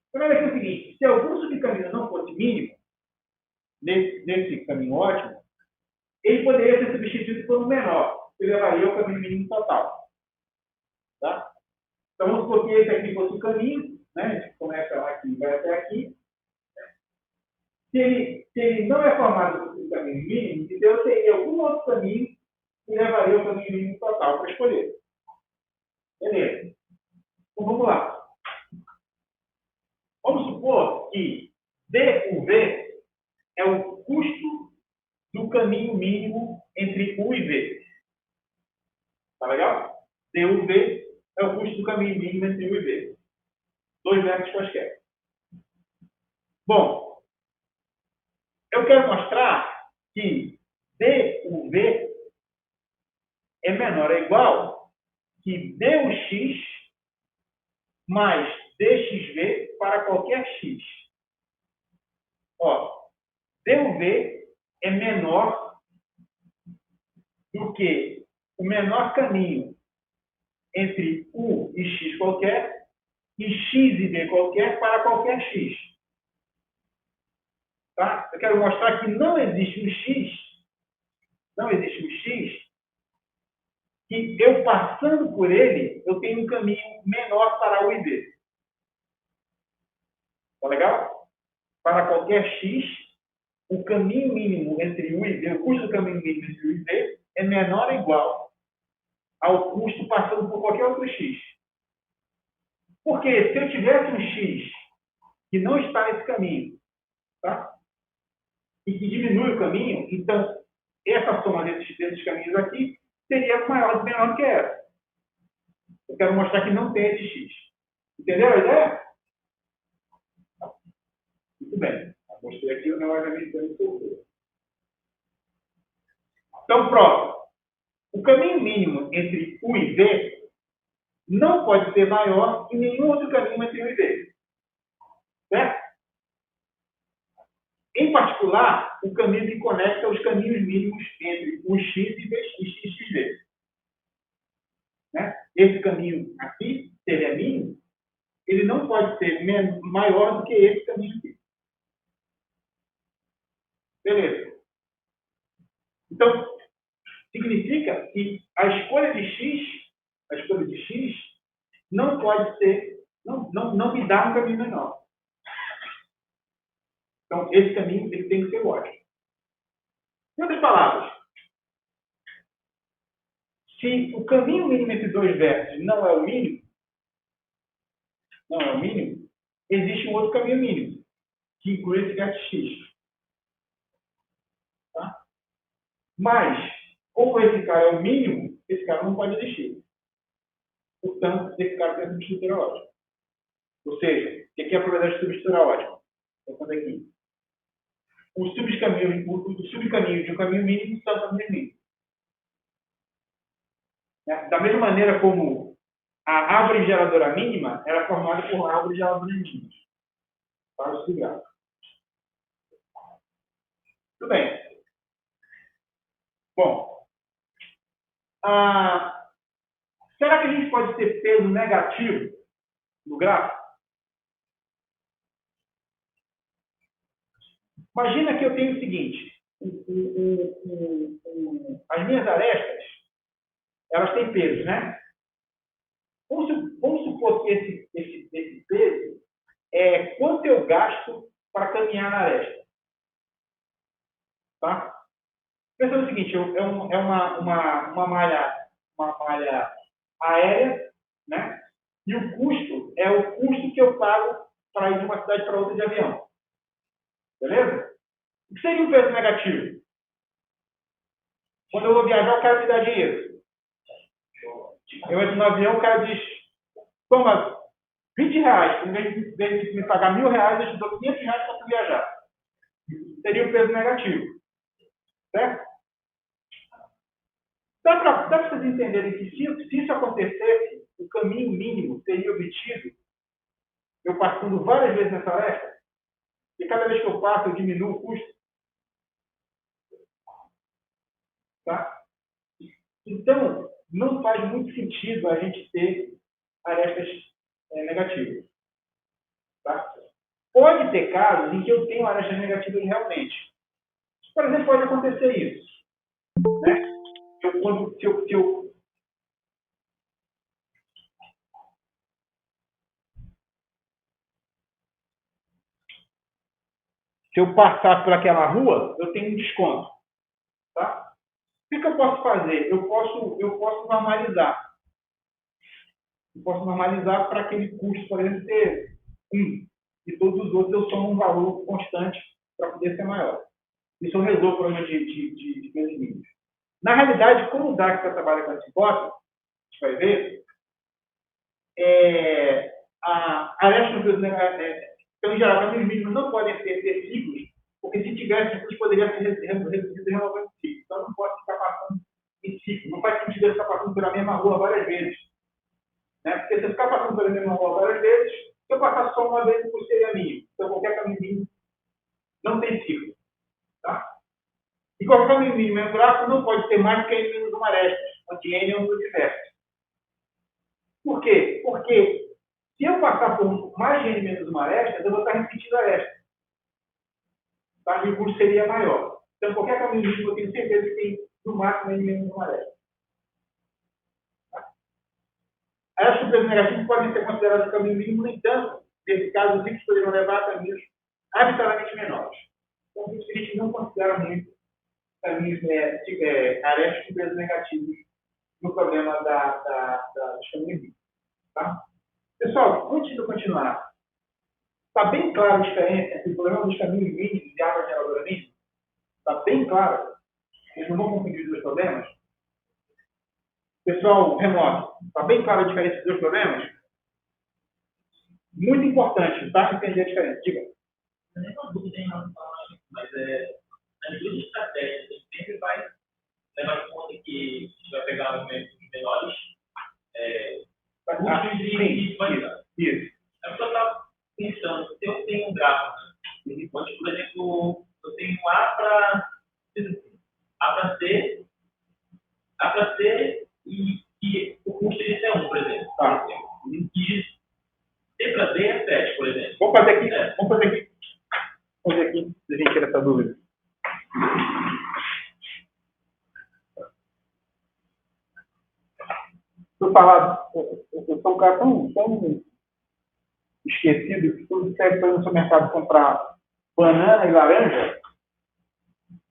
Então, olha aqui o seguinte: se algum subcaminho não fosse mínimo, nesse caminho ótimo, ele poderia ser substituído por um menor, que levaria ao caminho mínimo total. Tá? Então, vamos supor que esse aqui fosse o caminho, né? A gente começa aqui e vai até aqui. Se ele não é formado por um caminho mínimo, então eu teria algum outro caminho que levaria ao caminho mínimo total para escolher. Beleza. Então, vamos lá. Vamos supor que DUV é o custo do caminho mínimo entre U e V. Tá legal? DUV é o custo do caminho mínimo entre U e V. Dois vértices quaisquer. Bom, eu quero mostrar que DUV é menor ou igual que DUX mais DXV para qualquer X. Ó, DUV é menor do que o menor caminho entre U e X qualquer e X e V qualquer para qualquer X. Tá? Eu quero mostrar que não existe um X, que eu passando por ele, eu tenho um caminho menor para U e V. Tá legal? Para qualquer X, o caminho mínimo entre U e V, o custo do caminho mínimo entre U e V, é menor ou igual ao custo passando por qualquer outro X. Porque se eu tivesse um X que não está nesse caminho, tá? E que diminui o caminho, então essa soma desses caminhos aqui seria maior ou menor que essa. Eu quero mostrar que não tem esse X. Entendeu a ideia? Muito bem. Mostrei aqui o negócio americano solteiro. Então, próximo. O caminho mínimo entre U e V não pode ser maior que nenhum outro caminho entre U e V. Certo? Em particular, o caminho que conecta os caminhos mínimos entre o X e XV. Né? Esse caminho aqui, se ele é mínimo, ele não pode ser maior do que esse caminho aqui. Beleza. Então, significa que a escolha de X não pode ser, não me dá um caminho menor. Então, esse caminho ele tem que ser lógico. Em outras palavras, se o caminho mínimo entre dois vértices não é o mínimo, existe um outro caminho mínimo, que inclui esse vértice X. Tá? Mas, como esse cara é o mínimo, esse cara não pode existir. Portanto, esse cara tem substituir ótima. Ou seja, o que é a propriedade de substituir ótima? Vou fazer aqui. O subcaminho de um caminho mínimo são caminhos mínimos. Da mesma maneira como a árvore geradora mínima era formada por árvores geradoras mínimas. Para o subgráfico. Tudo bem. Bom. Será que a gente pode ter peso negativo no gráfico? Imagina que eu tenho o seguinte. As minhas arestas, elas têm peso, né? Vamos supor que esse peso é quanto eu gasto para caminhar na aresta. Tá? Pensa no seguinte, é uma malha aérea, né? E o custo é o custo que eu pago para ir de uma cidade para outra de avião. Beleza? O que seria um peso negativo? Quando eu vou viajar, o cara me dá dinheiro. Eu entro no avião, o cara diz, toma R$20, em vez de me pagar R$1.000, eu te dou R$500 para tu viajar. Seria um peso negativo. Certo? Dá para vocês entenderem que se isso acontecesse, o caminho mínimo seria obtido eu passando várias vezes nessa aresta, e cada vez que eu passo eu diminuo o custo. Tá? Então, não faz muito sentido a gente ter arestas negativas. Tá? Pode ter casos em que eu tenho arestas negativas realmente. Por exemplo, pode acontecer isso. Né? Se eu passar por aquela rua, eu tenho um desconto. Tá? O que eu posso fazer? Eu posso normalizar. Eu posso normalizar para aquele custo, por exemplo, ser 1. E todos os outros eu somo um valor constante para poder ser maior. Isso eu resolvo o problema de pesos mínimos. Na realidade, como o DAX trabalha com essa hipótese, a gente vai ver, a aresta no peso negativo, então, em geral, caminhos mínimos não podem ter ciclos, porque se tivesse ciclos, poderia ser reduzido em renovando ciclo. Então, não pode ficar passando em ciclo. Não faz sentido ficar passando pela mesma rua várias vezes. Né? Porque se eu ficar passando pela mesma rua várias vezes, se eu passar só uma vez, o seria mínimo. Então, qualquer caminho mínimo não tem ciclo. Tá? E qualquer caminho mínimo em gráfico não pode ter mais que n menos uma aresta, onde n é um universo. Por quê? Porque se eu passar por mais de n menos uma aresta, eu vou estar repetindo a aresta. Tá? E o custo seria maior. Então, qualquer caminho mínimo, eu tenho certeza que tem, no máximo, n menos uma aresta. Tá? Arestas com peso negativo podem ser consideradas caminho mínimo, no entanto, nesse caso, os ciclos poderiam levar a caminhos arbitrariamente menores. Então, a gente não considera muito caminhos arestas com pesos negativos no problema dos caminhos mínimos. Tá? Pessoal, antes de eu continuar, está bem claro a diferença entre o problema dos caminhos mínimos e a árvore geradora mínima? Está bem claro? Vocês não vão confundir os dois problemas? Pessoal remoto, está bem claro a diferença dos dois problemas? Muito importante, tá? Entender a diferença. Diga. mas nas duas estratégias, a gente sempre vai levar em conta que a gente vai pegar os menores custos de validade. Isso. A pessoa está pensando, se eu tenho um gráfico, né? Onde, por exemplo, eu tenho A para C e o custo disso é 1, por exemplo. Tá. E C para D é 7, por exemplo. Vamos fazer aqui. Vamos fazer aqui, se a gente tirar essa dúvida. Eu sou um cara tão esquecido que quando você foi no supermercado comprar banana e laranja,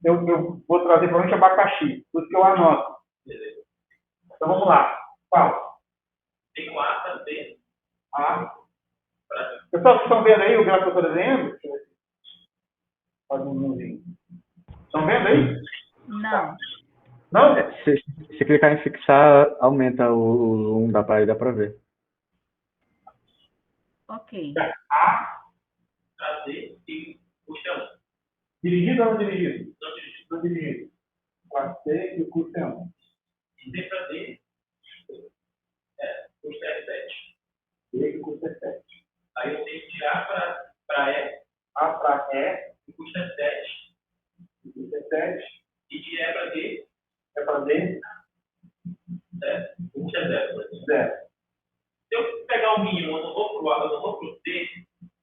eu vou trazer provavelmente abacaxi, por isso que eu anoto. Beleza. Então vamos lá. Fala. Tem um A para C. A. Pessoal, vocês estão vendo aí o gráfico que eu estou desenhando? Faz um zoomzinho. Estão vendo aí? Não. Não? Se clicar em fixar, aumenta o zoom, dá pra ver. Ok. A. Para D e custo é 1. Dirigido ou não dirigido? Não dirige. Não dirigido. Para C e o custo é 1. E C para D, custo é 7. D e o custo é 7. Aí eu tenho que A para E, A para E, o custo é 7. o custo é 7. E de E para D, É para D, o custo é 0, por exemplo. 0. Se eu pegar o mínimo, eu não vou para o A, eu não vou para o C,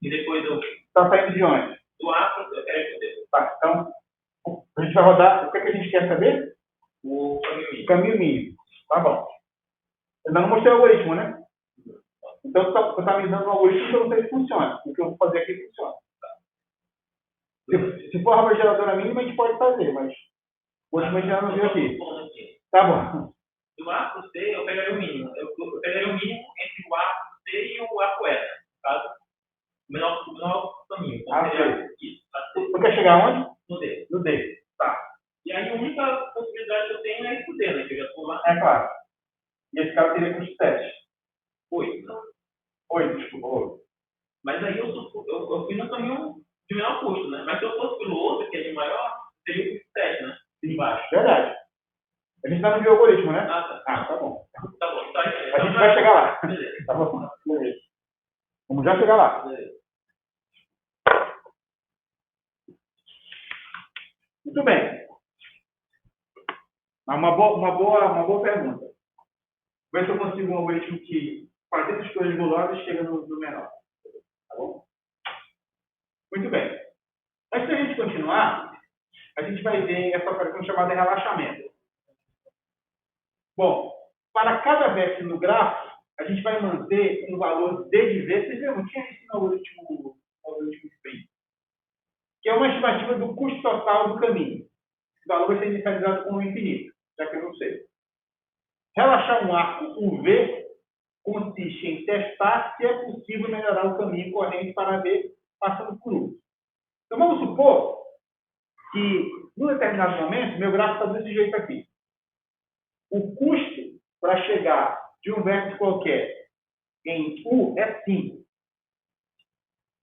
e depois eu Está saindo de onde? do A para eu quero ir para o D. Tá, então, a gente vai rodar. O que a gente quer saber? O caminho O mínimo. caminho mínimo. Tá bom. Eu ainda não mostrei o algoritmo, né? Então, você está me dando um algoritmo que eu não sei se funciona. O que eu vou fazer aqui funciona. Se for a árvore geradora mínima, a gente pode fazer, mas o último a gente já não viu aqui. Tá bom. Do A para o C, eu pegaria o mínimo. Eu pegaria o mínimo entre o A para o C e o A para o E, no caso. O menor caminho. Então, A, seria isso. A C Você quer chegar onde? no D. No D. Tá. E aí, a única possibilidade que eu tenho é ir para o D, né? Que eu já estou lá. É claro. E esse cara teria custo 7. 8. Não. 8, desculpa, 8. Mas aí eu fui no caminho de menor custo, né? Mas se eu fosse pelo outro, que é de maior, seria o custo 7, né? Embaixo. Verdade. A gente ainda não viu o algoritmo, né? Ah, tá. Ah, tá bom. Tá bom. Tá aí. A gente vai chegar lá. Beleza. Tá bom? Beleza. Vamos já chegar lá. Beleza. Muito bem. Uma boa pergunta. Vou ver se eu consigo um algoritmo que, fazendo escolhas bolosas, chega no menor. Tá bom? Muito bem. Antes da gente continuar, a gente vai ver essa operação chamada relaxamento. Bom, para cada vértice no gráfico, a gente vai manter um valor D de V. Vocês viram? Tinha isso no algoritmo Sprint, que é uma estimativa do custo total do caminho. O valor vai ser inicializado como infinito, já que eu não sei. Relaxar um arco UV consiste em testar se é possível melhorar o caminho corrente para V passando por U. Então, vamos supor que, em determinado momento, meu gráfico está desse jeito aqui. O custo para chegar de um vértice qualquer em U é 5.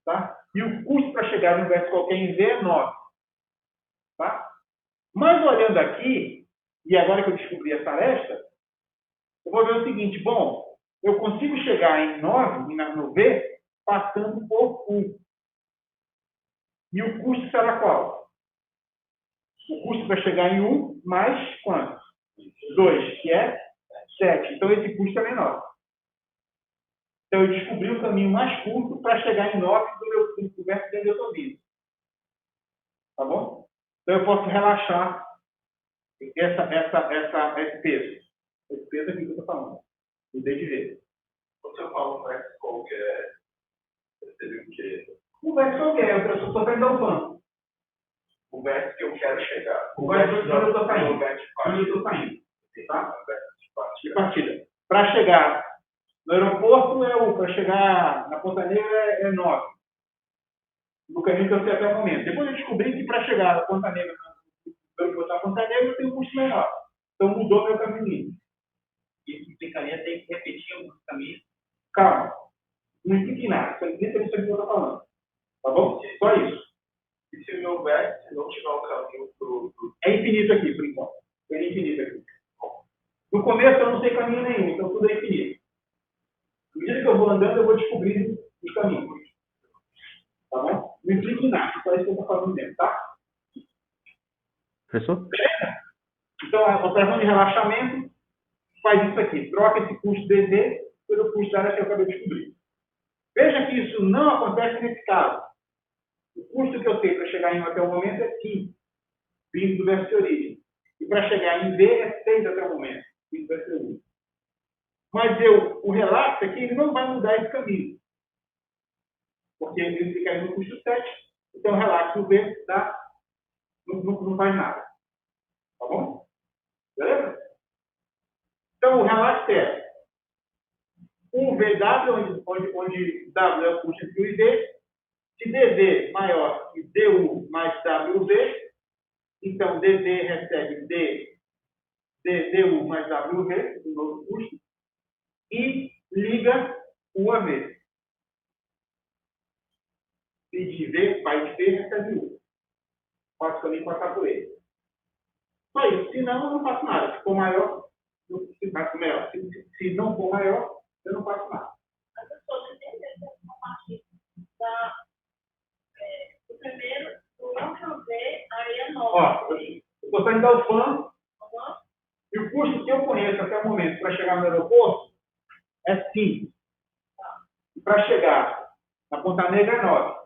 Tá? E o custo para chegar de um vértice qualquer em V é 9. Tá? Mas olhando aqui, e agora que eu descobri essa aresta, eu vou ver o seguinte, bom, eu consigo chegar em 9, no V, passando por U. E o custo será qual? O custo para chegar em U mais quanto? 2, que é 7. Então, esse custo é menor. Então, eu descobri o caminho mais curto para chegar em 9 do vértice onde eu estou vindo. Tá bom? Então, eu posso relaxar esse peso. Esse peso aqui que eu estou falando. O D de V. Quando eu falo um vértice qualquer, seria o quê? O vértice qualquer, eu estou saindo do banco. O vértice que eu quero chegar. O vértice onde eu estou saindo. O vértice Onde eu estou saindo. Tá? de De partida. Para chegar no aeroporto é 1, para chegar na Ponta Negra é 9. No caminho que eu sei até o momento. Depois eu descobri que para chegar na Ponta Negra, na Ponta Negra, tem um custo menor. Então mudou meu caminho. Isso implicaria ter que repetir alguns caminhos. Calma. Não implica em nada. Isso é isso que eu estou falando. Tá bom? Só isso. E se no vértice, se não tiver um caminho pro... É infinito aqui, por enquanto. É infinito aqui. No começo eu não sei caminho nenhum, então tudo é infinito. À medida que eu vou andando, eu vou descobrindo os caminhos. Tá bom? Não implica em nada, só isso que eu estou falando mesmo, tá? Professor? Então, a operação de relaxamento faz isso aqui. Troca esse custo DZ pelo custo da área que eu acabei de descobrir. Veja que isso não acontece nesse caso. O custo que eu tenho para chegar em 1 até o momento é 5, vindo do verso de origem. E para chegar em V é 6 até o momento, vindo do verso de origem. Mas o relaxo aqui, ele não vai mudar esse caminho. Porque ele fica aí no custo 7. Então, o relaxo V não faz nada. Tá bom? Beleza? Então, o relaxo é um VW, onde W é o custo entre U e V. Se DV maior que DU mais WV, então DV recebe DU mais WV, o novo custo, e liga U a V. Se de V, pai de V, recebe U. Faço o caminho passar por ele. Só isso. Se não, eu não faço nada. Se for maior, eu faço melhor. Se não for maior, eu não faço nada. Mas eu estou entendendo a parte do primeiro, do não chover, aí é 9. Ó, eu estou saindo da UFAM, e o custo que eu conheço até o momento para chegar no aeroporto é 5. E para chegar na Ponta Negra é 9.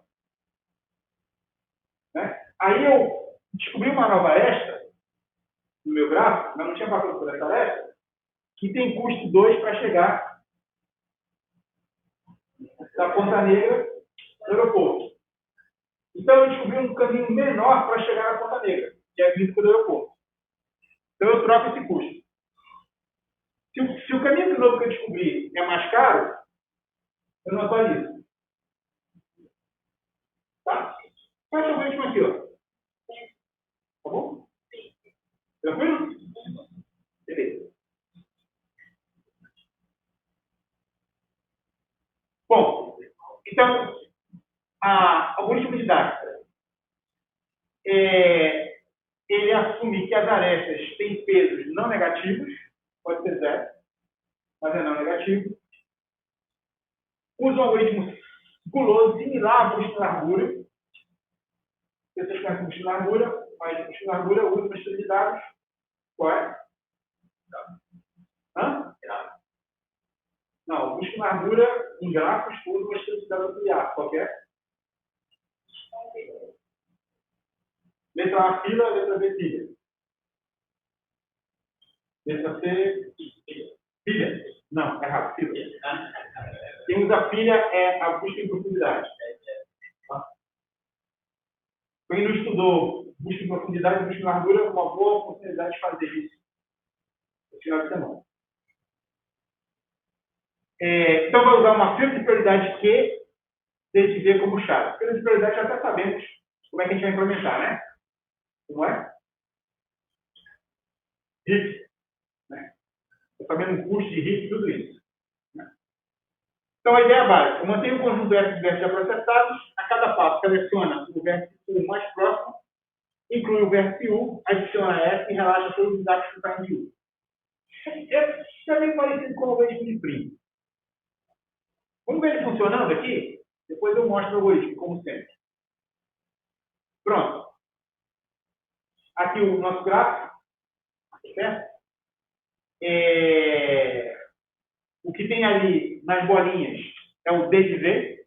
Né? Aí eu descobri uma nova extra no meu gráfico, mas não tinha passado por essa extra, que tem custo 2 para chegar da Ponta Negra no aeroporto. Então eu descobri um caminho menor para chegar na Ponta Negra, que é vindo pelo aeroporto. Então eu troco esse custo. Se o caminho novo que eu descobri é mais caro, eu não atualizo. Tá? Faz o último aqui, ó. Tá bom? Tranquilo? Beleza. Bom, então, o algoritmo didático, ele assume que as arestas têm pesos não negativos, pode ser 0, mas é não negativo. Usa um algoritmo guloso, similar à busca de largura. Vocês conhecem busca de largura, mas busca de largura usa uma estrutura de dados. Qual é? Hã? Não, busca de largura em grafos usa uma estrutura de dados auxiliar. Qual é? Letra A, fila, letra B, pilha. Letra C, pilha. Não, errado, fila. Quem usa pilha é a busca em profundidade. Tá? Quem não estudou busca em profundidade e busca em largura, é uma boa oportunidade de fazer isso no final de semana. Então, vou usar uma fila de prioridade Q, desde V como chave. Fila de prioridade já até sabemos como é que a gente vai implementar, né? Como é? RIP. Né? Estou sabendo o custo de RIP, tudo isso. Né? Então, a ideia básica. Eu mantenho o conjunto S de vértices já processados. A cada passo, seleciona o vértice U mais próximo, inclui o vértice U, adiciona S e relaxa todos os dados que estão em U. Isso é meio parecido com o algoritmo de primo. Vamos ver ele funcionando aqui? Depois eu mostro o algoritmo, como sempre. Pronto. Aqui o nosso gráfico. Certo? O que tem ali nas bolinhas é o D de V.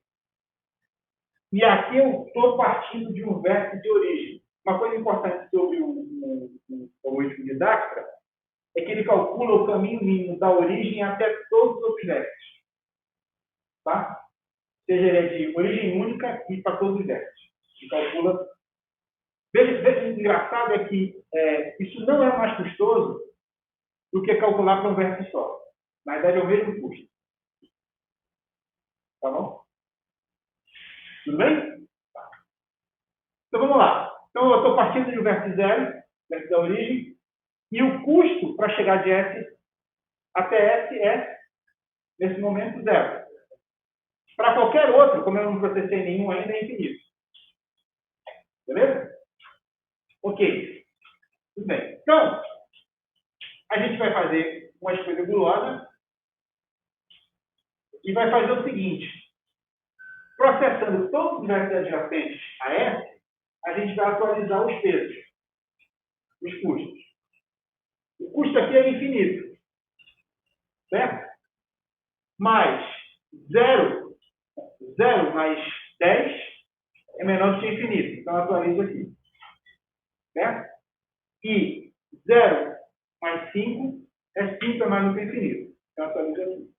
E aqui eu estou partindo de um vértice de origem. Uma coisa importante sobre o algoritmo de Dijkstra é que ele calcula o caminho mínimo da origem até todos os outros vértices. Tá? Ou seja, ele é de origem única e para todos os vértices. Ele calcula. Veja, o engraçado é que isso não é mais custoso do que calcular para um vértice só. Na verdade, é o mesmo custo. Tá bom? Tudo bem? Tá. Então, vamos lá. Então, eu estou partindo de um vértice zero, vértice da origem, e o custo para chegar de S até S é, nesse momento, zero. Para qualquer outro, como eu não processei nenhum ainda, é infinito. Beleza? Ok. Tudo bem. Então, a gente vai fazer uma escolha gulosa e vai fazer o seguinte. Processando todos os versos adjacentes a S, a gente vai atualizar os pesos, os custos. O custo aqui é infinito. Certo? Mais 0 mais 10 é menor do que infinito. Então, atualizo aqui. Certo? E 0 mais 5 é 5 é mais do que infinito. Então, atualizo aqui.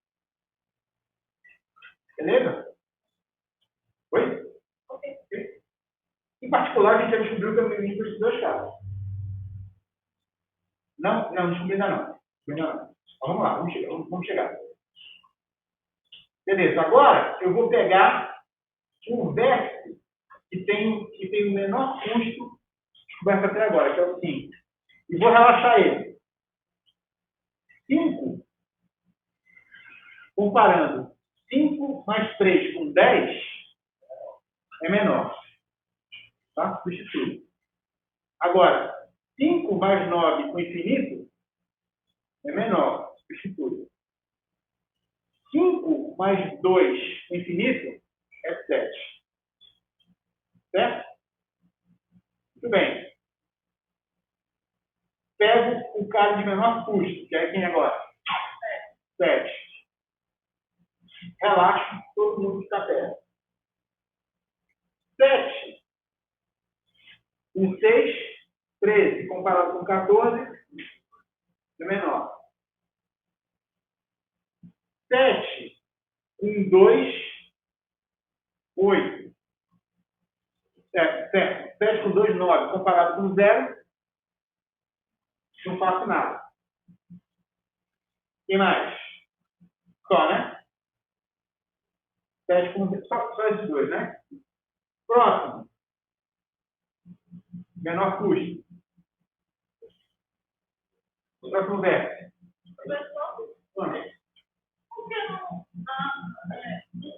Beleza? Oi? Ok. Em particular, a gente já descobriu que é o limite para esses dois casos. Não descobri ainda não. Então, vamos lá, vamos chegar. Beleza, agora eu vou pegar o vértice que tem o menor custo descoberto até agora, que é o 5. E vou relaxar ele. 5, comparando 5 mais 3 com 10, é menor. Tá? Substitui. Agora, 5 mais 9 com infinito é menor. Substitui. 5 mais 2 com infinito é 7. Certo? Muito bem. Pego o cara de menor custo, que é quem agora? 7. Relaxo, todo mundo fica perto. 7 com 6, 13, comparado com 14, é menor. 7 com 2, 8. 7 com 2, 9. Comparado com 0, não faço nada. E mais? Só, né? 7 com 2, só esses dois, né? Próximo. Menor custo. O próximo verso. Por que não? O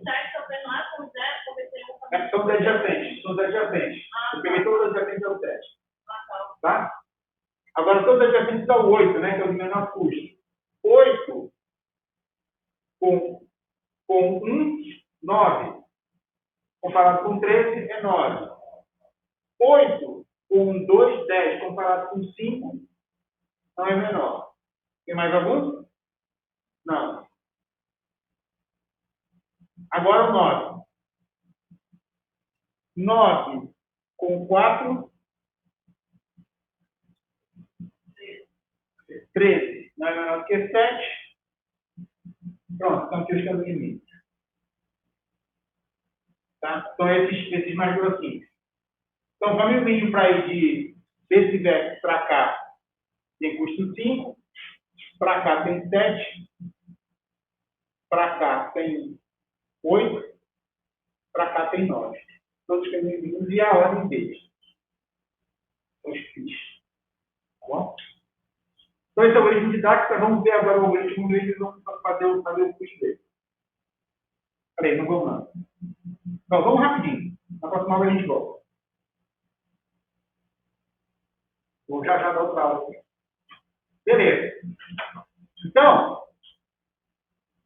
7 também não é com 0, porque tem um caminho. São os adjacentes. Eu peguei todos os adjacentes ao 7. Tá? Agora, todos os adjacentes ao 8, né? Que é o de menor custo. 8 com 1, 9. Comparado com 13, é 9. 8 com 2, 10. Comparado com 5, não é menor. Tem mais algum? Não. Agora o 9. 9 com 4, 13. Não é menor do que 7. Pronto, então aqui os caminhos limites. Tá? Então, esses mais grossinhos. Então, o caminho mínimo para ir desse vértice para cá tem custo 5, para cá tem 7, para cá tem 8, para cá tem 9. Todos os caminhos mínimos e a ordem deles. Os FIIs. Tá bom? Então, esse é o algoritmo de Dijkstra. Vamos ver agora o algoritmo dele e vamos fazer o custo dele. Peraí, não vamos não. Então, vamos rapidinho. Na próxima aula a gente volta. Vou já dar outra aula aqui. Beleza. Então,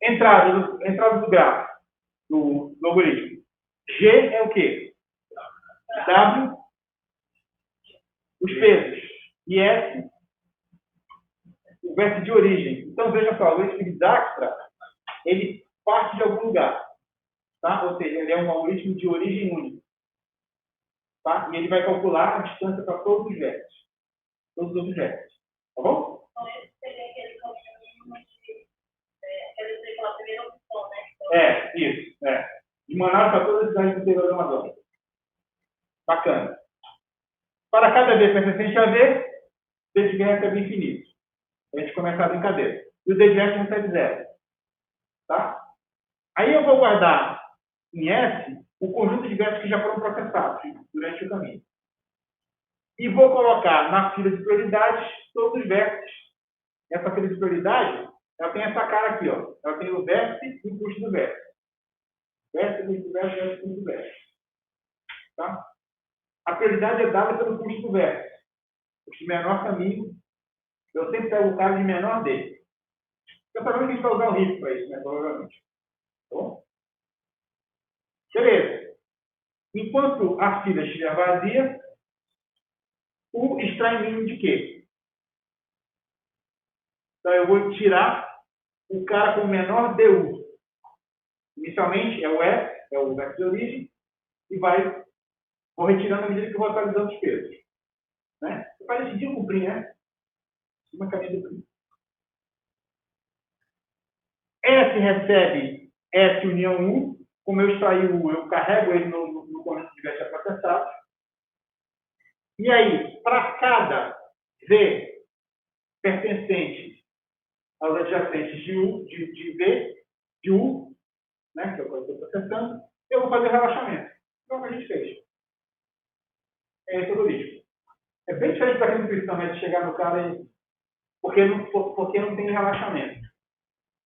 entrada do gráfico, do algoritmo. G é o quê? W, os pesos. E S, o vértice de origem. Então, veja só, o algoritmo de Dijkstra, ele parte de algum lugar. Tá? Ou seja, ele é um algoritmo de origem única. Tá? E ele vai calcular a distância para todos os vértices. Todos os outros vértices. Tá bom? Então, esse seria aquele caminho de. Quer dizer, pela primeira opção, né? Isso. De Manaus para todas as cidades do interior do Amazonas. Bacana. Para cada vez que a gente ver, o D de guerra é infinito. A gente começa a brincadeira. E o D de S recebe 0. Tá? Aí eu vou guardar em S o conjunto de vértices que já foram processados durante o caminho. E vou colocar na fila de prioridades todos os vértices. Essa fila de prioridade, ela tem essa cara aqui, ó. Ela tem o vértice e o custo do vértice. Vértice, custo do vértice, vértice, custo do vértice. Tá? a prioridade é dada pelo custo do vértice. Custo menor caminho, eu sempre pego o cara de menor dele. Eu provavelmente a gente vai usar o risco para isso, né? Provavelmente. Tá bom? Beleza. Enquanto a fila estiver vazia, o extrai mínimo de quê? Então, eu vou tirar o cara com o menor DU. Inicialmente, é o F, é o vector de origem, e vou retirando à medida que eu vou atualizando os pesos. Né? Você faz esse dia cumprir, né? Uma caminha do primo. S recebe S união U. Como eu extraí o U, eu carrego ele no conjunto de vértices processados. E aí, para cada V pertencente aos adjacentes de U, de V, de U, né, que é o que eu estou processando, eu vou fazer o relaxamento. Então, o que a gente fez. É esse o algoritmo. É bem diferente da intuição, né, de chegar no cara e... porque não tem relaxamento.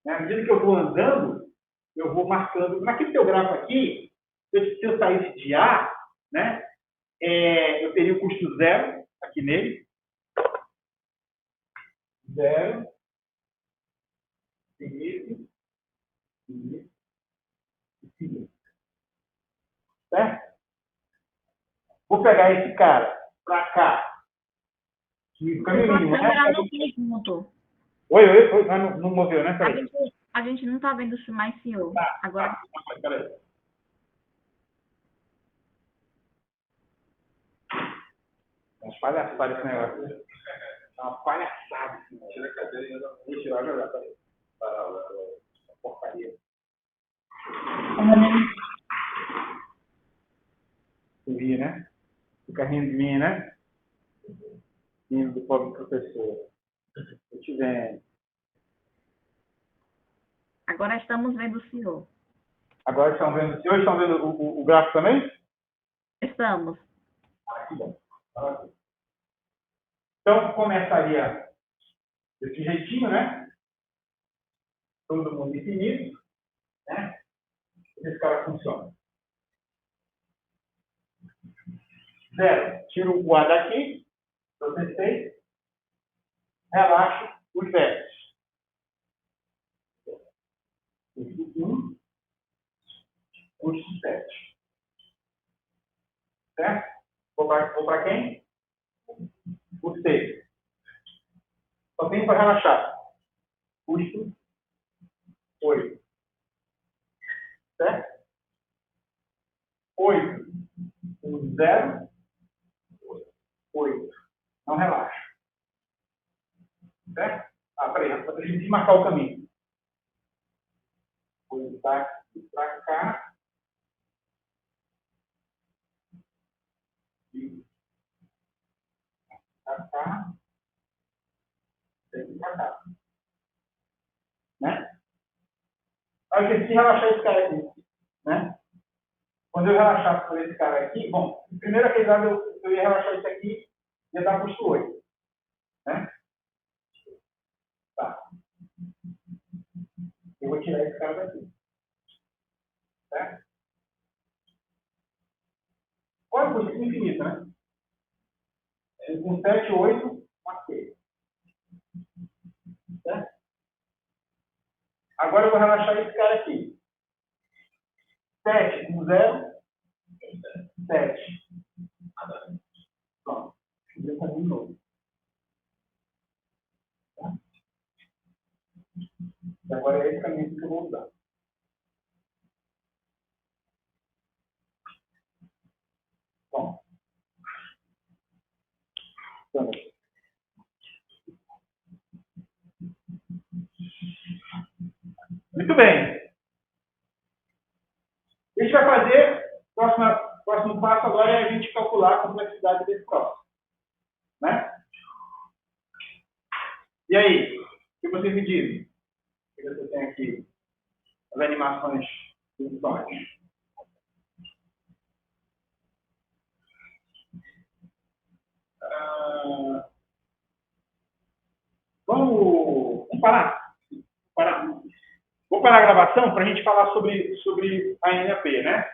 Né? À medida que eu vou andando, eu vou marcando. Naquele teu gráfico aqui, se eu saísse de A, né, eu teria o custo zero aqui nele. Zero. Finito. Certo? Vou pegar esse cara para cá. Que caminho mínimo, né? Oi, não moveu, né? Peraí. A gente não está vendo o mais senhor. Tá, Agora. Tá, peraí. Uma palhaçada esse negócio. Uma palhaçada esse negócio. Tira a cadeira e ainda. Deixa eu jogar, peraí. Porcaria. Subir, né? Fica rindo de mim, né? Rindo do pobre professor. Eu te vendo. Agora estamos vendo o senhor. Agora estão vendo o senhor? Estão vendo o gráfico também? Estamos. Ah, que bom. Então, começaria desse jeitinho, né? Todo mundo infinito, né? Esse cara funciona. Zero. Tiro o A daqui, processei, relaxo os vértices. Custo 1, custo 7. Certo? Vou para quem? O 6. Só tenho para relaxar. Custo 8. Certo? 8. 0. 8. Não relaxa. Certo? Peraí, para a gente marcar o caminho. Vou daqui para cá. E para cá. E para cá. Né? Aí eu esqueci de relaxar esse cara aqui. Né? Quando eu relaxar por esse cara aqui, bom, primeiro aquele lado eu ia relaxar esse aqui, ia dar custo 8. Né? Tá. Eu vou tirar esse cara daqui. Certo? Olha o custo infinito, né? Com 7, 8, marquei. Certo? Agora eu vou relaxar esse cara aqui. 7 com 0, 7. Pronto. Vou fazer de novo. Tá? E agora é esse caminho que eu vou usar. Bom. Muito bem. O que a gente vai fazer, o próximo passo agora é a gente calcular a complexidade desse próximo. Né? E aí, o que vocês me dizem? Você tem aqui as animações dos sons. Vamos parar. Vou parar a gravação para a gente falar sobre a NAP, né?